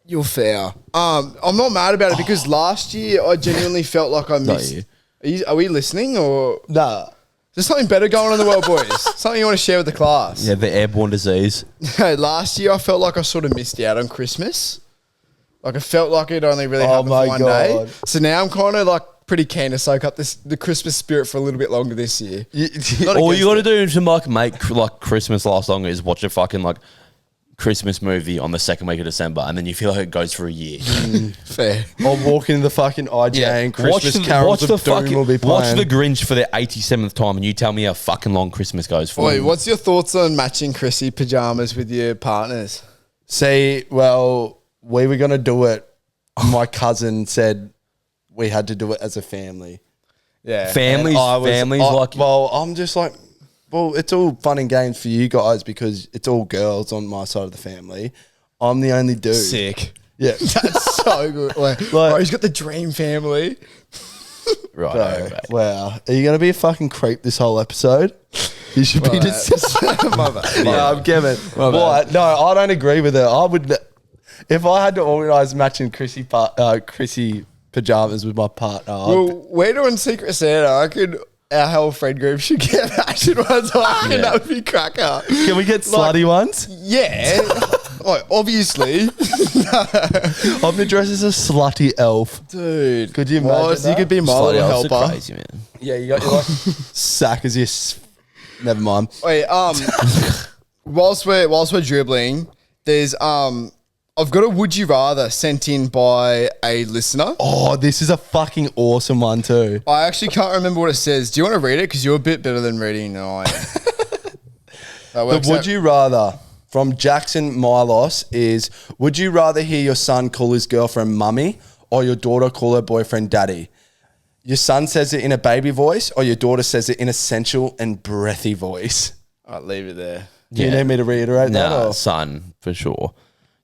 You're fair. I'm not mad about it because last year I genuinely felt like I missed.
you.
Are we listening or
Nah.
is there something better going on in the world, boys? Something you want to share with the class?
Yeah, the airborne disease.
Last year I felt like I sort of missed out on Christmas. Like I felt like it only really happened
my
for one
God.
day. So now I'm kind of like pretty keen to soak up the Christmas spirit for a little bit longer this year.
All you got to do to like make like Christmas last longer is watch a fucking like Christmas movie on the second week of December, and then you feel like it goes for a year.
Fair.
I'll walk into the fucking IGA and Christmas carols of Doom will be
watch
playing.
the Grinch for the 87th time, and you tell me how fucking long Christmas goes for.
Wait, what's your thoughts on matching Chrissy pajamas with your partners?
See, well, we were going to do it. My cousin said we had to do it as a family.
Yeah.
Families,
Well, I'm just like, well, it's all fun and games for you guys because it's all girls on my side of the family. I'm the only dude.
Sick.
Yeah.
That's so good. Like, bro, he's got the dream family.
right.
Bro,
Okay.
wow. Are you going to be a fucking creep this whole episode? You should be just...
My bad.
No, I'm Kevin.
My bad.
But no, I don't agree with it. I would... If I had to organise matching Chrissy pajamas with my partner...
Well, we're doing Secret Santa. I could... Our whole friend group should get matching ones. I reckon that would be cracker.
Can we get slutty ones?
Yeah. Like, obviously.
I'm going to dress as a slutty elf.
Dude.
Could you imagine
Miles,
that?
you could be my
Slutty
little
elves are
helper.
crazy, man.
Yeah, you got your like sack as your... Never mind.
Wait, whilst we're dribbling, there's I've got a would you rather sent in by a listener.
Oh, this is a fucking awesome one too.
I actually can't remember what it says. Do you want to read it? Because you're a bit better than reading than I am.
The would you rather from Jackson Milos is, would you rather hear your son call his girlfriend mummy or your daughter call her boyfriend daddy? Your son says it in a baby voice or your daughter says it in a sensual and breathy voice?
I'll leave it there.
Do you need me to reiterate that?
Nah,
Or?
son, for sure.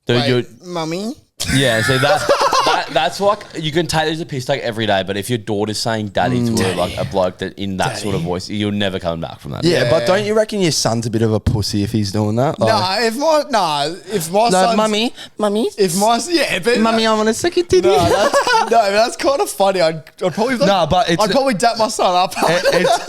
Dude, you're,
Mummy?
yeah, so that's like, you can take it as a piss take every day, but if your daughter's saying daddy to her, like a bloke that in that sort of voice, you'll never come back from that.
Yeah,
Yeah.
but don't you reckon your son's a bit of a pussy if he's doing that? Like,
If my son's...
mummy,
If my... Yeah, but...
I want to suck your titty.
That's kind of funny. I'd probably...
No, but it's-
I'd probably dap my son up.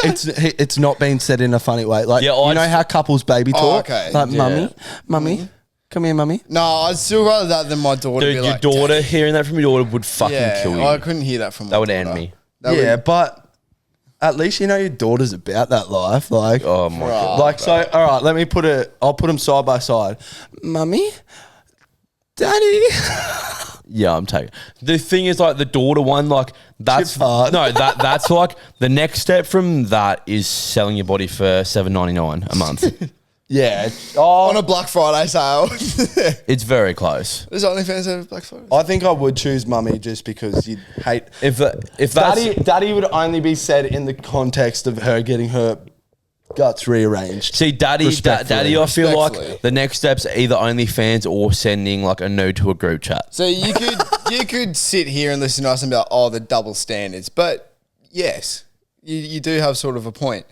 It's not being said in a funny way. Like,
Yeah,
you know how couples baby talk?
okay.
Like,
Yeah.
mummy, Come here, mummy.
No, I'd still rather that than my daughter.
Dude,
be
your
like,
daughter, hearing that from your daughter would fucking
yeah,
kill you.
I couldn't hear that from.
That would end me.
Yeah, but at least you know your daughter's about that life. Like,
Oh my god.
like so. All right, let me put it. I'll put them side by side. Mummy, daddy.
Yeah, I'm taking. The thing is, like the daughter one, like that's
Chip hard.
no, that's like the next step from that is selling your body for $7.99 a month.
Yeah. Oh,
On a Black Friday sale.
It's very close.
There's OnlyFans have Black Friday.
I think I would choose mummy just because you'd hate.
If that's
Daddy would only be said in the context of her getting her guts rearranged.
see, daddy,
Respectfully.
I feel
Respectfully.
like the next step's either OnlyFans or sending like a note to a group chat.
So you could sit here and listen to us and be like, oh, the double standards. But yes, you do have sort of a point.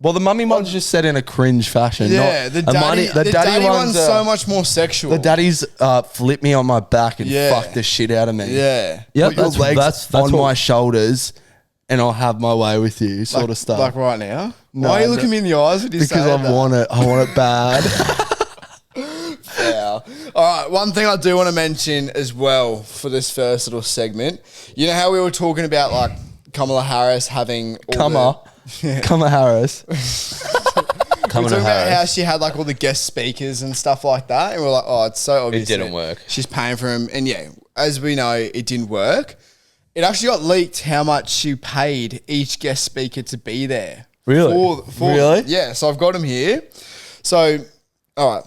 Well, the mummy one's just said in a cringe fashion.
Yeah,
not,
the daddy,
the
the
daddy
daddy one's
one's,
so much more sexual.
The daddy's flip me on my back and
Yeah.
fuck the shit out of me.
Yeah.
Yeah,
Put your
that's-
legs
that's
on
what-
my shoulders, and I'll have my way with you, sort of stuff.
Like right now?
No,
Why are you
no.
looking me in the eyes when you say
because I
that?
want it. I want it bad.
Yeah. All right. One thing I do want to mention as well for this first little segment, you know how we were talking about like Kamala Harris having all
Kamala Harris.
Coming
talking
to
about how
Harris.
she had like all the guest speakers and stuff like that, and we're like, oh, it's so obvious.
didn't
that
work.
She's paying for him, and yeah, as we know, it didn't work. It actually got leaked how much she paid each guest speaker to be there.
Really?
Really?
Yeah. So I've got him here. So, all right,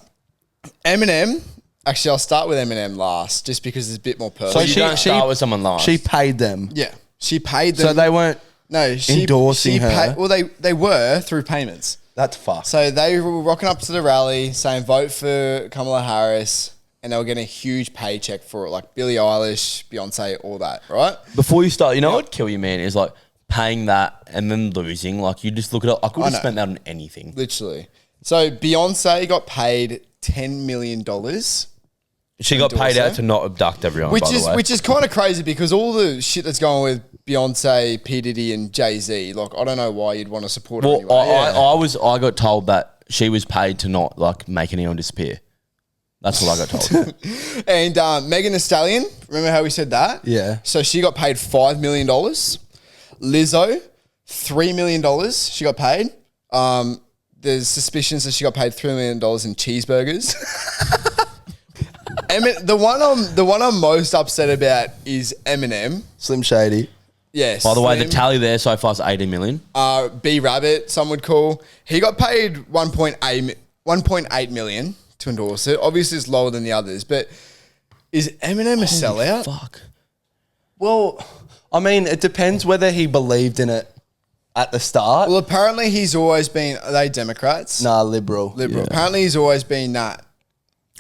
Eminem. Actually, I'll start with Eminem last, just because it's a bit more personal.
So
You don't start with someone last.
She paid them.
yeah, she paid them.
So they weren't.
no, she
endorsing her.
well, they were through payments.
That's fucked.
So they were rocking up to the rally saying vote for Kamala Harris, and they were getting a huge paycheck for it, like Billie Eilish, Beyonce, all that, right?
Before you start, you know what kill you, man, is like paying that and then losing. Like you just look at it. I could have
know.
spent that on anything.
Literally. So Beyonce got paid $10 million,
She got paid
endorse
out
her.
to not abduct everyone. by the way.
which is kind of crazy because all the shit that's going with Beyonce, P Diddy, and Jay-Z, like I don't know why you'd want to support her
Well,
anyway.
I got told that she was paid to not like make anyone disappear. That's what I got told.
And Megan Thee Stallion, remember how we said that?
Yeah.
So she got paid $5 million. Lizzo, $3 million she got paid. There's suspicions that she got paid $3 million in cheeseburgers. The one I'm most upset about is Eminem.
Slim Shady.
Yes.
By the way, the tally there so far is 80 million.
B Rabbit, some would call. He got paid 1.8 million to endorse it. Obviously, it's lower than the others, but is Eminem a sellout?
Fuck.
Well, I mean, it depends whether he believed in it at the start.
Well, apparently he's always been. Are they Democrats?
Nah, liberal.
Liberal. Apparently he's always been that.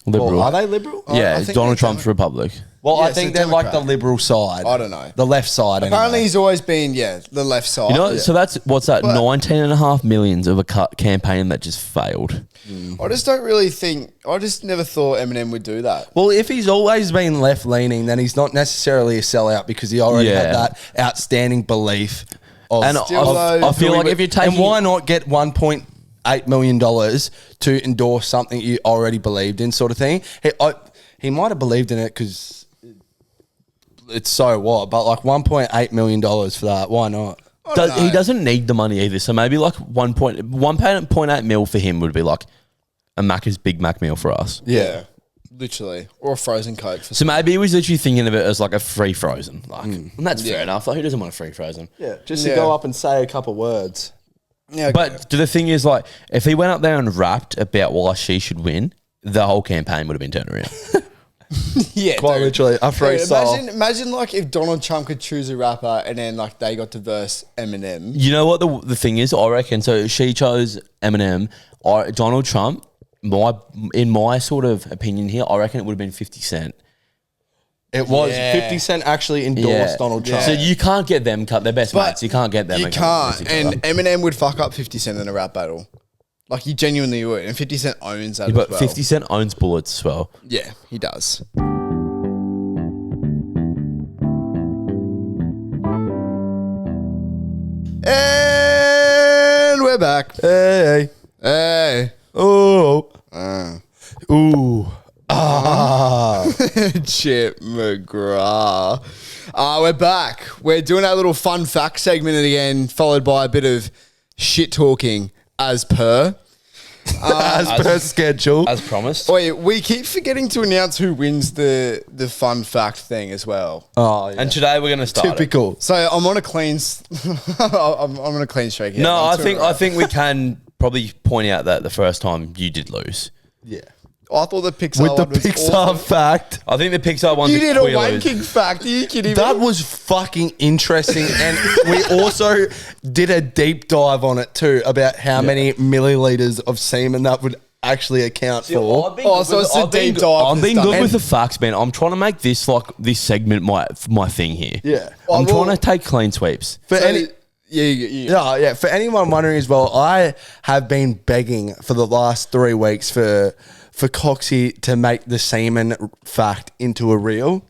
Liberal.
Well, are they liberal?
Yeah,
I think
Donald
they're
Trump's Republic.
Well, I
Yes,
think
they're
they're like the
Democrat.
liberal side.
I don't know.
The left side.
Apparently
anyway.
he's always been the left side.
You know, so that's what's that?
But-
19.5 millions of a campaign that just failed.
I just don't really think. I just never thought Eminem would do that.
Well, if he's always been left leaning, then he's not necessarily a sellout because he already
Yeah.
had that outstanding belief. Of,
And
Still,
I feel like if you're taking,
and why not get $1.8 million to endorse something you already believed in, sort of thing? He might have believed in it because it's so what, but like $1.8 million for that, why not?
he doesn't need the money either. So maybe like 1.8 mil for him would be like a Macca's Big Mac meal for us.
Yeah. Literally. Or a frozen Coke. For
So maybe he was literally thinking of it as like a free frozen. Like, and that's fair enough. Like, who doesn't want a free frozen?
Yeah, just
Yeah.
to go up and say a couple words.
yeah,
But the thing is, like, if he went up there and rapped about why she should win, the whole campaign would have been turned around.
yeah,
Quite
dude.
literally, a free
Dude,
soul.
imagine like if Donald Trump could choose a rapper and then like they got to verse Eminem.
You know what the thing is? I reckon. So she chose Eminem. Donald Trump. In my sort of opinion here, I reckon it would have been 50 Cent.
It was
Yeah.
50 Cent actually endorsed Donald Trump.
So you can't get them cut. They're best
But
mates. You can't get them.
You
and come
can't.
against each
And
other.
Eminem would fuck up 50 Cent in a rap battle. Like he genuinely would. And 50 Cent owns that
Yeah,
as
but
well.
50 Cent owns bullets as well.
Yeah, he does. And we're back.
Hey.
Hey.
Oh.
Uh,
Ooh.
Chip McGrath. We're back. We're doing our little fun fact segment again, followed by a bit of shit talking as per.
As per schedule.
As promised.
Wait, we keep forgetting to announce who wins the fun fact thing as well.
Oh, yeah.
And today we're going to start.
Typical.
So I'm on a clean. I'm on a clean streak here.
No,
I'm
I
doing
think
all right.
I think we can probably point out that the first time you did lose.
Yeah.
I thought the Pixar
With the
one was
Pixar
awesome.
fact.
I think the Pixar one's
You
a
did a
Queerlos.
wanking fact. Are you kidding me?
That was fucking interesting. And we also did a deep dive on it too about how many milliliters of semen that would actually account for.
Oh, so it's a deep dive.
I'm being
this
good
time.
with the facts, man. I'm trying to make this like this segment my thing here.
Yeah.
I'm
well-
trying to take clean sweeps.
For
So,
any.
yeah.
For anyone wondering as well, I have been begging for the last 3 weeks for Coxie to make the semen fact into a reel,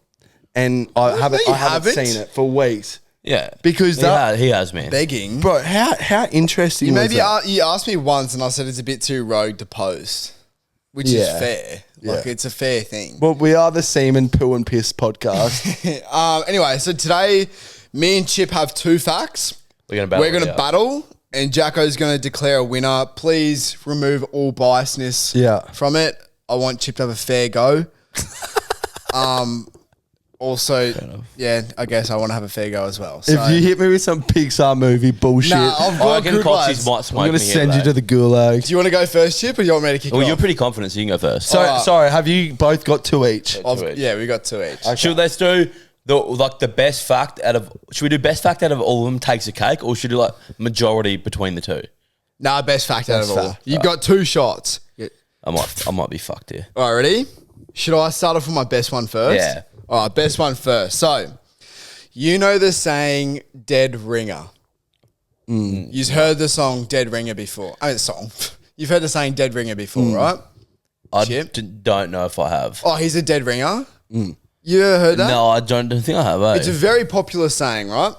and I haven't seen it for weeks.
Yeah,
Because
he has, man.
Begging.
Bro, how interesting
You
was
maybe
that?
you asked me once, and I said it's a bit too rogue to post, which is
Yeah.
fair. Like
Yeah.
it's a fair thing.
Well, we are the Semen Poo and Piss podcast.
Anyway, so today, me and Chip have 2 facts.
We're gonna battle.
We're going to battle, and Jacko's going to declare a winner. Please remove all biasness from it. I want Chip to have a fair go. Also, yeah, I guess I want to have a fair go as well. So,
If you hit me with some Pixar movie bullshit,
nah, I've
I
got
reckon
good
Coxie's
ones.
might
I'm
smoke
going to
me
send you
here,
to the gulag.
Do you want to go first, Chip, or do you want me to kick
Well,
off?
you're pretty confident, so you can go first.
So,
Alright.
sorry, have you both got 2 each?
Yeah, we got 2 each.
Should let's do the best fact out of? Should we do best fact out of all of them takes a cake, or should we do like majority between the two?
Nah, best fact out of
Best
all.
fact.
You got 2 shots.
I might be fucked here.
All right, ready? Should I start off with my best one first?
Yeah.
All right, best one first. So, you know the saying "dead ringer." You've heard the song "Dead Ringer" before. I mean, the song. You've heard the saying "dead ringer" before, right?
I
Chip?
don't know if I have.
Oh, he's a dead ringer. You ever heard that?
No, I don't think I have. Eh?
It's a very popular saying, right?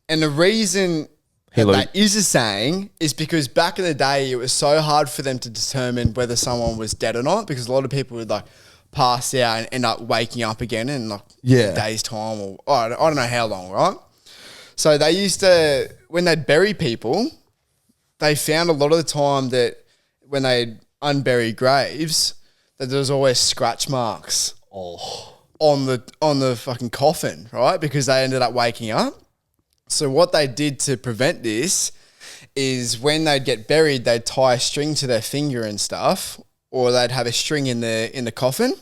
And the reason
Hello.
that is a saying is because back in the day, it was so hard for them to determine whether someone was dead or not, because a lot of people would like pass out and end up waking up again in like a day's time, or I don't know how long, right? So they used to, when they'd bury people, they found a lot of the time that when they'd unbury graves, that there was always scratch marks on the fucking coffin, right? Because they ended up waking up. So what they did to prevent this is when they'd get buried, they'd tie a string to their finger and stuff, or they'd have a string in the coffin,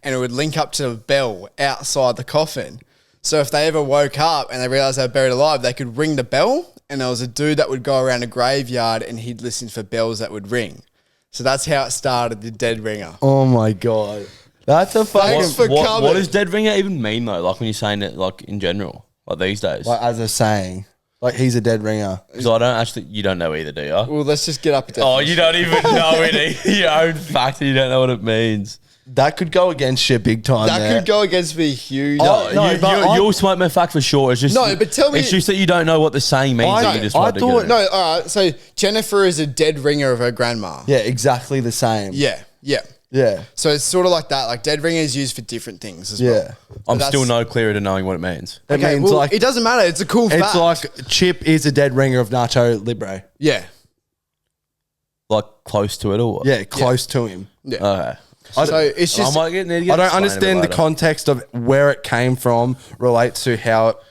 and it would link up to a bell outside the coffin. So if they ever woke up and they realized they were buried alive, they could ring the bell, and there was a dude that would go around a graveyard and he'd listen for bells that would ring. So that's how it started, the dead ringer.
Oh my God. That's a fucking...
Thanks for coming.
what does dead ringer even mean though? Like when you're saying it like in general, like these days.
Like, as a saying. Like, he's a dead ringer.
Because you don't know either, do you?
Well, let's just get up a
Oh, you don't even know it. Your own fact and you don't know what it means.
That could go against you big time
That
there.
could go against me huge.
Oh, no, but
You'll smoke my fact for sure. It's just
No, but tell me-
It's just that you don't know what the saying means.
I-
and you just
I
tried to
thought-
get it.
No, all right. So Jennifer is a dead ringer of her grandma.
Yeah, exactly the same.
Yeah.
Yeah.
So it's sort of like that. Like dead ringer is used for different things as
Yeah.
well.
I'm
But
still
that's-
no clearer to knowing what it means.
It
Okay,
means
well,
like...
it doesn't matter. It's a cool
It's
fact.
like Chip is a dead ringer of Nacho Libre.
yeah.
Like close to it or what?
Yeah, close to him.
Okay.
So it's just
I might need to get
I don't
explained a bit
understand the
later.
context of where it came from relates to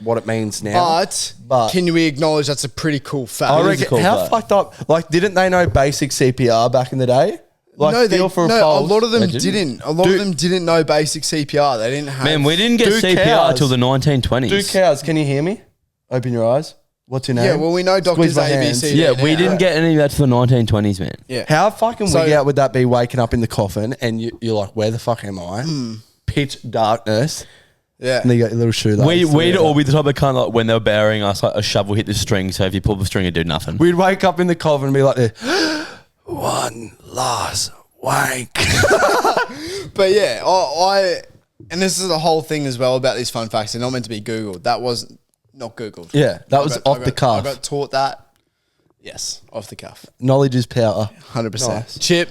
what it means now.
but can we acknowledge that's a pretty cool fact?
I
is a
reckon,
cool
how
fact.
fucked up? Like, didn't they know basic CPR back in the day? Like,
no,
feel for a
a
pulse.
lot of them
They
didn't.
didn't.
A lot of them didn't know basic CPR. They didn't have.
Man, we didn't get
Do
CPR
cows.
until the 1920s.
Do cows, can you hear me? Open your eyes. What's your name?
Yeah, well, we know doctors
Squeeze my
A, B,
hands.
C, D.
Yeah, we
now.
didn't get any of that till the 1920s, man.
Yeah.
How fucking
So-
weird out would that be waking up in the coffin and you're like, where the fuck am I? Pitch darkness.
Yeah.
And then you got your little shoelace.
We'd all be the type of kind of like when they were burying us, like a shovel hit the string, so if you pull the string, it'd do nothing.
We'd wake up in the coffin and be like, one last wank.
But yeah, I and this is the whole thing as well about these fun facts. They're not meant to be Googled. That was not Googled.
Yeah, that was off
I
the cuff.
I got taught that. Yes, off the cuff.
Knowledge is power.
100%.
Nice.
Chip,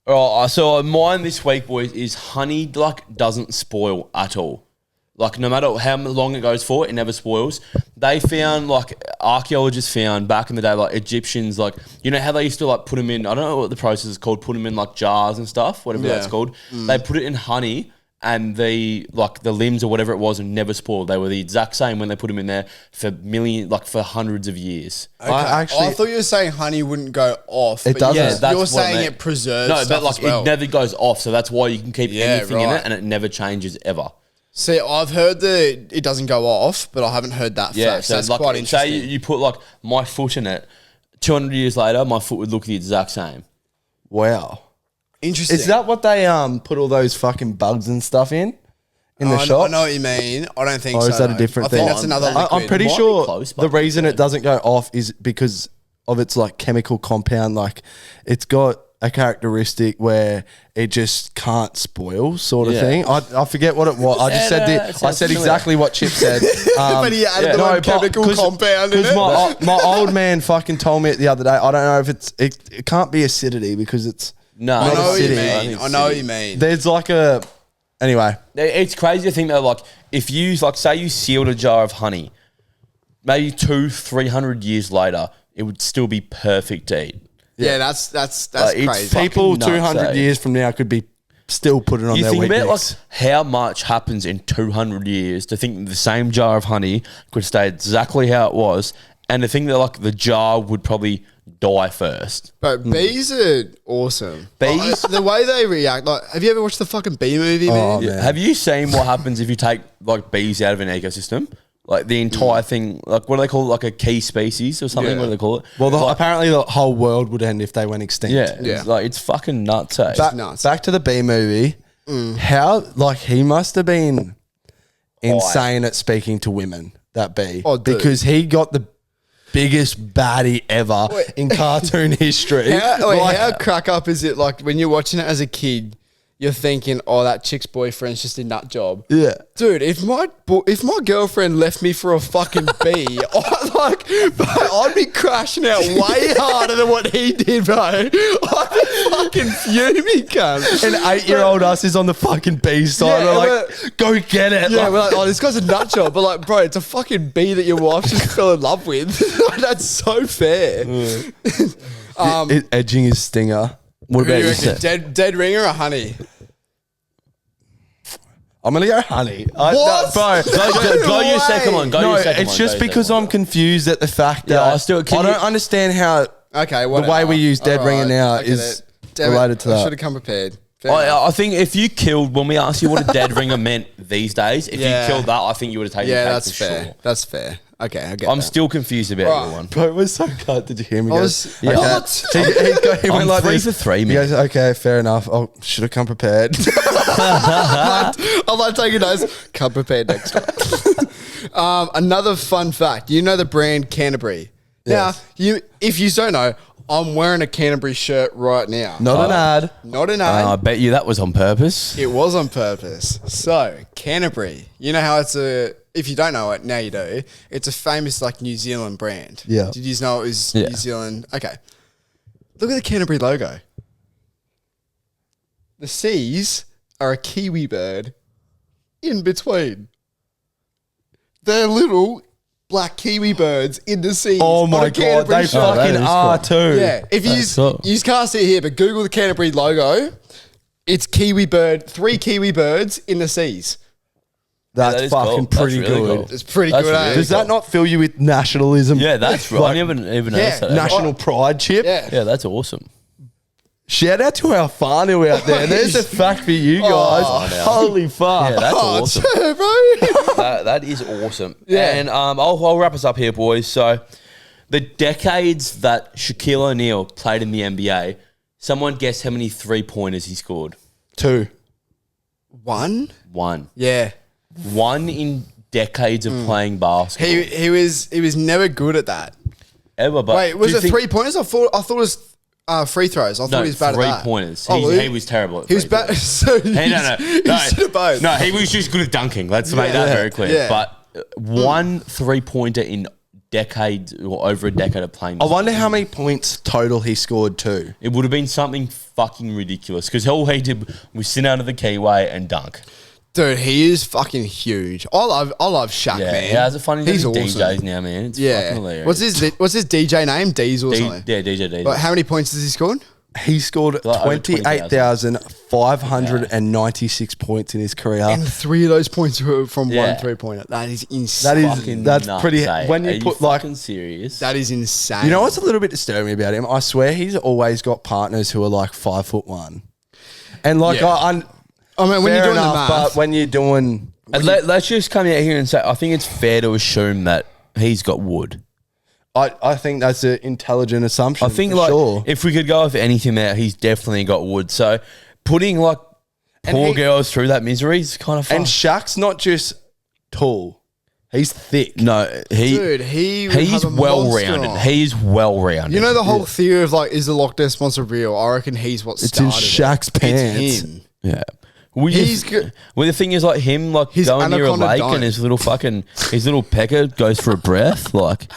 All right, so mine this week, boys, is honey doesn't spoil at all. Like no matter how long it goes for, it never spoils. They found archaeologists found back in the day, Egyptians, you know how they used to put them in. I don't know what the process is called. Put them in jars and stuff, whatever that's called. They put it in honey, and the limbs or whatever it was, and never spoiled. They were the exact same when they put them in there for for hundreds of years.
Okay. I thought you were saying honey wouldn't go off.
It doesn't.
Yeah,
that's
you're
what
saying it preserves.
No,
stuff
but
as well.
it never goes off, so that's why you can keep anything in
right.
it, and it never changes ever.
See, I've heard that it doesn't go off, but I haven't heard that fact. So that's quite interesting.
Say you put my foot in it, 200 years later, my foot would look the exact same.
Wow.
Interesting.
Is that what they put all those fucking bugs and stuff in the shop?
I know what you mean. I don't think so.
Or is that a different thing?
I think that's another liquid.
I'm pretty
Might be
sure
close,
the
but
reason it doesn't go off is because of its chemical compound. It's got a characteristic where it just can't spoil, sort of thing. I forget what it was. I just I said exactly what Chip said.
But he added the chemical compound in it.
My old man fucking told me it the other day. I don't know if it can't be acidity because it's
No,
I
not
know what you
acidity.
mean. I know what you mean.
There's anyway.
It's crazy to think that if you say you sealed a jar of honey, maybe 200-300 years later, it would still be perfect to eat.
Yeah, that's
it's
crazy.
People
nuts,
200 years from now could be still putting on
You
their
think about
Weetabix.
how much happens in 200 years to think the same jar of honey could stay exactly how it was, and to think that the jar would probably die first.
But bees are awesome.
Bees?
The way they react. Have you ever watched the fucking bee movie, man?
man.
Have you seen what happens if you take bees out of an ecosystem? The entire thing, what do they call it? A key species or something?
Yeah.
What do they call it?
Well, apparently the whole world would end if they went extinct.
Yeah. It's fucking nuts, eh?
nuts.
Back to the B movie. How he must have been insane at speaking to women, that B.
Oh, dude.
Because he got the biggest baddie ever in cartoon history.
How crack up is it when you're watching it as a kid, you're thinking, oh, that chick's boyfriend's just a nut job.
Yeah.
Dude, if my girlfriend left me for a fucking bee, I'd be crashing out way harder than what he did, bro. I'd be fucking fuming, cunt.
An 8-year-old us is on the fucking B side.
Yeah,
we're go get it.
Yeah, we're oh, this guy's a nut job. But bro, it's a fucking bee that your wife just fell in love with. That's so fair.
Edging his stinger.
What
Who do
about
you
you?
reckon? Dead ringer or honey?
I'm going to go honey.
What?
Bro,
Go your second one. Go your second one.
it's just
Go your
because
second
I'm confused at the fact that
I don't
understand how
Okay,
the
whatever.
way we use dead
All right,
ringer now
I get
is
it. Damn it,
related to
I
that.
should have come prepared. Fair enough.
I think if you killed, when we asked you what a dead ringer meant these days, if
Yeah.
you killed that, I think you would have taken
Yeah,
the cake
that's
for
fair.
sure.
That's fair. Okay, I get
I'm
that.
still confused about
Right.
your one.
Bro, we're so cut. Did you hear me?
I
Go,
was-
okay.
What?
He went
I'm
like
3
this.
for 3,
He
man.
goes, okay, fair enough. I should have come prepared.
I'm like taking notes. Come prepared next time. Another fun fact. You know the brand Canterbury.
Yes.
Now, if you don't know, I'm wearing a Canterbury shirt right now.
Not an ad.
Not an ad.
I bet you that was on purpose.
It was on purpose. So, Canterbury. You know how if you don't know it, now you do. It's a famous New Zealand brand.
Yeah.
Did you know it was
Yeah.
New Zealand? Okay. Look at the Canterbury logo. The C's are a kiwi bird in between. They're little black kiwi birds in the C's.
Oh
on
my
a
God,
Canterbury
they
shirt.
fucking
is
are
cool.
too.
Yeah, if
That's cool.
you can't see it here, but Google the Canterbury logo. It's kiwi bird, 3 kiwi birds in the seas.
That's
that is
fucking
cool. That's
pretty
really
good.
cool.
It's pretty
That's
good.
really
eh?
Does that not fill you with nationalism?
Yeah, that's right.
Like,
I never even noticed that.
national pride, Chip?
Yeah.
Yeah, that's awesome.
Shout out to our whānau out there. There's a fact for you guys. Holy fuck.
Yeah, that's
Oh,
awesome.
bro.
That is awesome.
Yeah.
And I'll wrap us up here, boys. So, the decades that Shaquille O'Neal played in the NBA, someone guess how many 3-pointers he scored?
2.
One?
1.
Yeah.
1 in decades of playing basketball.
He was never good at that.
Ever, but
Wait, was
do you
it
think-
3-pointers? I thought it was free throws. I thought
No,
he was bad at that.
3-pointers.
Oh,
He was terrible at
He was
3
bad.
pointers.
So
Hey, no.
He should have both.
No, he was just good at dunking. Let's make that very clear.
Yeah.
But 1 3-pointer in decade or over a decade of playing.
I wonder how many points total he scored too.
It would have been something fucking ridiculous because all he did was sit out of the keyway and dunk.
Dude, he is fucking huge. I love Shaq,
Yeah,
man.
he has a funny
He's
name.
awesome.
DJs now, man. It's fucking hilarious.
What's his DJ name? Diesel or something?
Yeah, DJ Diesel.
Like, how many points has he scored?
He scored
Like over
28,596 points in his career.
And 3 of those points were from
Yeah.
one 3-pointer. That is insane.
That's
Nuts,
pretty.
eh?
When
Are
you put like,
fucking serious?
That is insane.
you know what's a little bit disturbing about him? I swear he's always got partners who are like 5'1", and like
Yeah.
I
mean, when you're
fair
doing the
enough,
math,
but when you're doing,
And let's just come out here and say, I think it's fair to assume that he's got wood.
I think that's an intelligent assumption.
I think
for
like
sure.
if we could go with anything there, he's definitely got wood. So putting like poor
he-
girls through that misery is kind of fun.
And Shaq's not just tall; he's thick.
No,
dude, he would
he's
have a
well
monster
rounded.
on.
He's well rounded.
You know the whole theory of like, is the Loch Ness monster real? I reckon he's what
It's in
started
Shaq's
it.
pants.
It's him.
Yeah. Well,
He's good.
Well, the thing is, like him, like
His
going near a
anaconda
lake
don't.
and his little pecker goes for a breath. Like,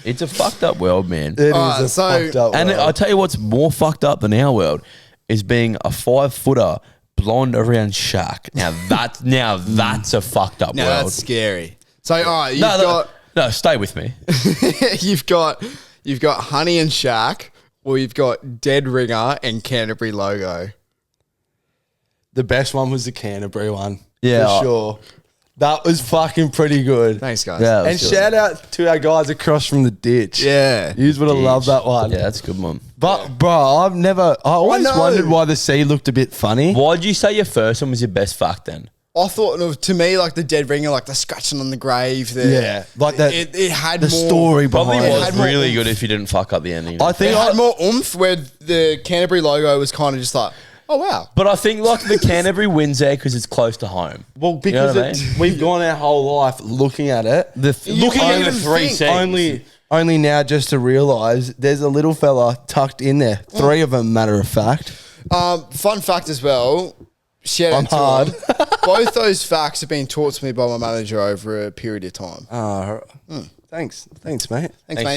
it's a fucked up world, man.
It is
Alright,
a
so-
fucked up
And
world.
I'll tell you what's more fucked up than our world is being a 5-footer blonde around Shaq. Now that's a fucked up
Now
world.
that's scary. So all right,
No, stay with me.
you've got Honey and Shaq, or you've got Dead Ringer and Canterbury Logo.
The best one was the Canterbury one.
Yeah.
For sure. That was fucking pretty good.
Thanks, guys.
Yeah,
And shout out to our guys across from the ditch.
Yeah.
You would have loved that one.
Yeah, that's a good one.
But, bro, I always
know.
wondered why the sea looked a bit funny.
Why'd you say your first one was your best fuck then?
I thought to me like the Dead Ringer, like the scratching on the grave.
Yeah, like that.
It had
the
more
story
Probably
behind
it
was
had more
really
oomph.
good if you didn't fuck up the ending.
I
It
think
had more oomph, where the Canterbury Logo was kind of just like, oh wow.
But I think like the Canterbury wins there because it's close to home.
well, because
You know what I
we've gone our whole life looking at it.
Looking
can't
at the
even
three
think.
scenes.
Only now just to realise there's a little fella tucked in there. 3 of them, matter of fact.
Fun fact as well. Shout
I'm
out to
hard.
him. Both those facts have been taught to me by my manager over a period of time.
Thanks, mate.
Thanks, mate.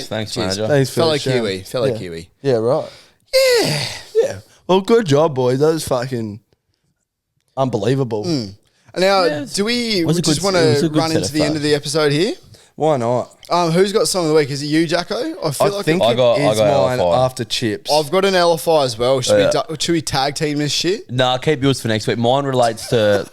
Thanks,
Cheers.
manager.
Thanks for
Fellow
the shout.
Kiwi. Fellow
Yeah.
Kiwi.
Yeah, right. Yeah. Well, good job, boys. That was fucking unbelievable.
Now,
Yeah,
do we
was a
just
good-
want
it was
to
a good
run
set
into
of
the end of the episode here?
Why not?
Who's got song of the week? Is it you, Jacko? I feel
I think
I
it
got
is mine
LFI.
after Chips.
I've got an LFI as well. Should we tag team this shit?
Nah, keep yours for next week. Mine relates to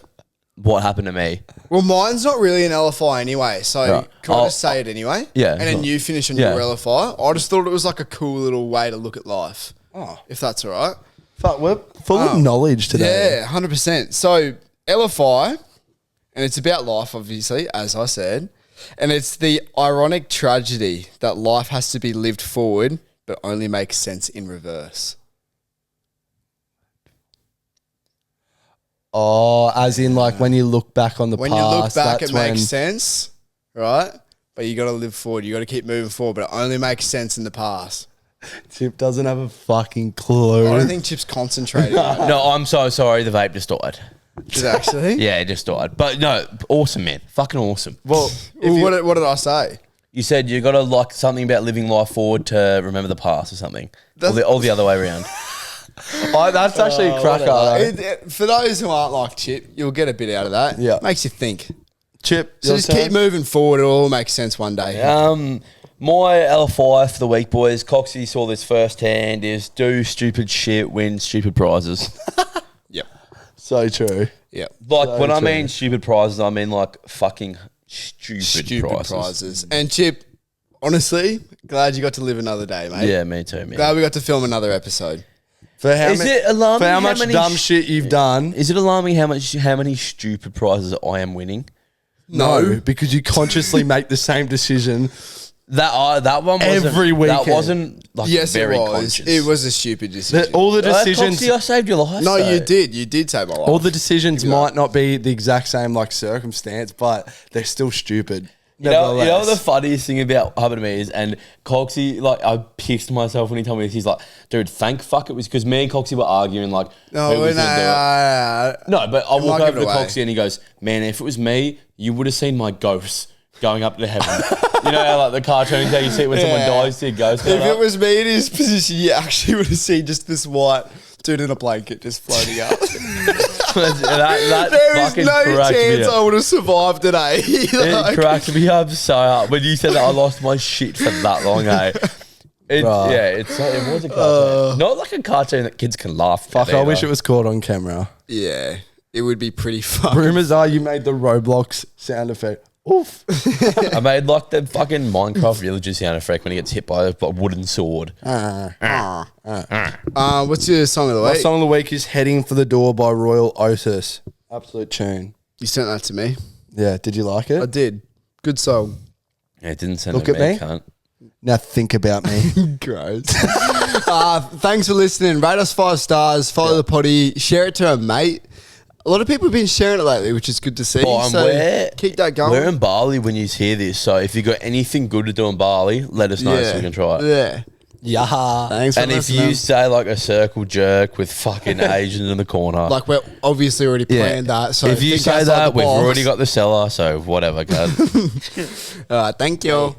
what happened to me.
Well, mine's not really an LFI anyway, so
Right.
can I
I'll-
just say it anyway?
Yeah,
And then
sure.
you finish on
Yeah.
your LFI. I just thought it was like a cool little way to look at life.
Oh.
If that's all right.
Fuck, we're full of knowledge today.
Yeah, 100%. So LFI, and it's about life, obviously, as I said. And it's the ironic tragedy that life has to be lived forward, but only makes sense in reverse.
Oh, as in like when you look back on the
When
past.
you look back,
that's
it makes
when-
sense, right? But you got to live forward. You got to keep moving forward, but it only makes sense in the past.
Chip doesn't have a fucking clue.
I don't think Chip's concentrating. on
No, I'm so sorry. The vape just died.
it, actually.
Yeah, it just died. But no, awesome, man. Fucking awesome.
well,
Well, what did I say?
You said you got to like something about living life forward to remember the past or something. Or the other way around.
that's actually a cracker.
For those who aren't like Chip, you'll get a bit out of that.
Yeah.
Makes you think.
Chip,
So just keep moving forward. It'll all make sense one day.
My L5 for the week, boys. Coxie saw this firsthand. Is do stupid shit, win stupid prizes.
Yep.
So true.
Yep.
Like
So
when I
true.
mean stupid prizes, I mean like fucking stupid prizes.
And Chip, honestly, glad you got to live another day, mate.
Yeah, me too, man.
Glad we got to film another episode.
For how
Is it alarming
For how
how
much
many
dumb shit you've done?
Is it alarming how many stupid prizes I am winning?
No, because you consciously make the same decision.
That one wasn't,
Every weekend.
That wasn't like
Yes,
very
it was.
conscious.
It was a stupid decision.
All the decisions.
Coxie, I saved your life.
No,
though.
you did. You did save my life.
All the decisions
Give it up.
might not be the exact same like circumstance, but they're still stupid.
You know what the
Nevertheless.
funniest thing about happened to me is, and Coxie, like, I pissed myself when he told me this. He's like, dude, thank fuck it was because me and Coxie were arguing, like,
No,
who was
no,
gonna do it.
no.
No, but I walk
might
over
give
to
it away.
Coxie and he goes, man, if it was me, you would have seen my ghost. going up to heaven. You know how like the cartoons how you see it when someone dies, see a ghost going
If it
up?
was me in his position, you actually would have seen just this white dude in a blanket just floating up.
that
There is
fucking
no
cracked me
chance
up.
I would have survived today.
It cracked me up so hard. When you said that, I lost my shit for that long, eh? It was a cartoon. Not like a cartoon that kids can laugh at.
Fuck, I wish it was caught on camera.
Yeah, it would be pretty fun.
Rumors are you made the Roblox sound effect. Oof.
I made like the fucking Minecraft villager sound effect when he gets hit by a wooden sword.
What's your song of the
My
week?
song of the week is Heading for the Door by Royal Otis. Absolute tune.
You sent that to me.
Yeah, did you like
I
it?
did. Good song.
Yeah, it didn't send
Look
to
at me.
cunt.
Now think about me.
Gross. Thanks for listening. Rate us 5 stars. Follow the potty. Share it to a mate. A lot of people have been sharing it lately, which is good to see.
Oh, and
so keep that going.
We're in Bali when you hear this, so if you got anything good to do in Bali, let us know so we can try it.
Yeah.
Yeah.
Thanks for
And if
listening.
you say like a circle jerk with fucking Asians in the corner,
Like, we're obviously already planned that. So
if you
think
say
outside
that,
the
we've
box.
already got the cellar, so whatever, guys.
All right. Thank you.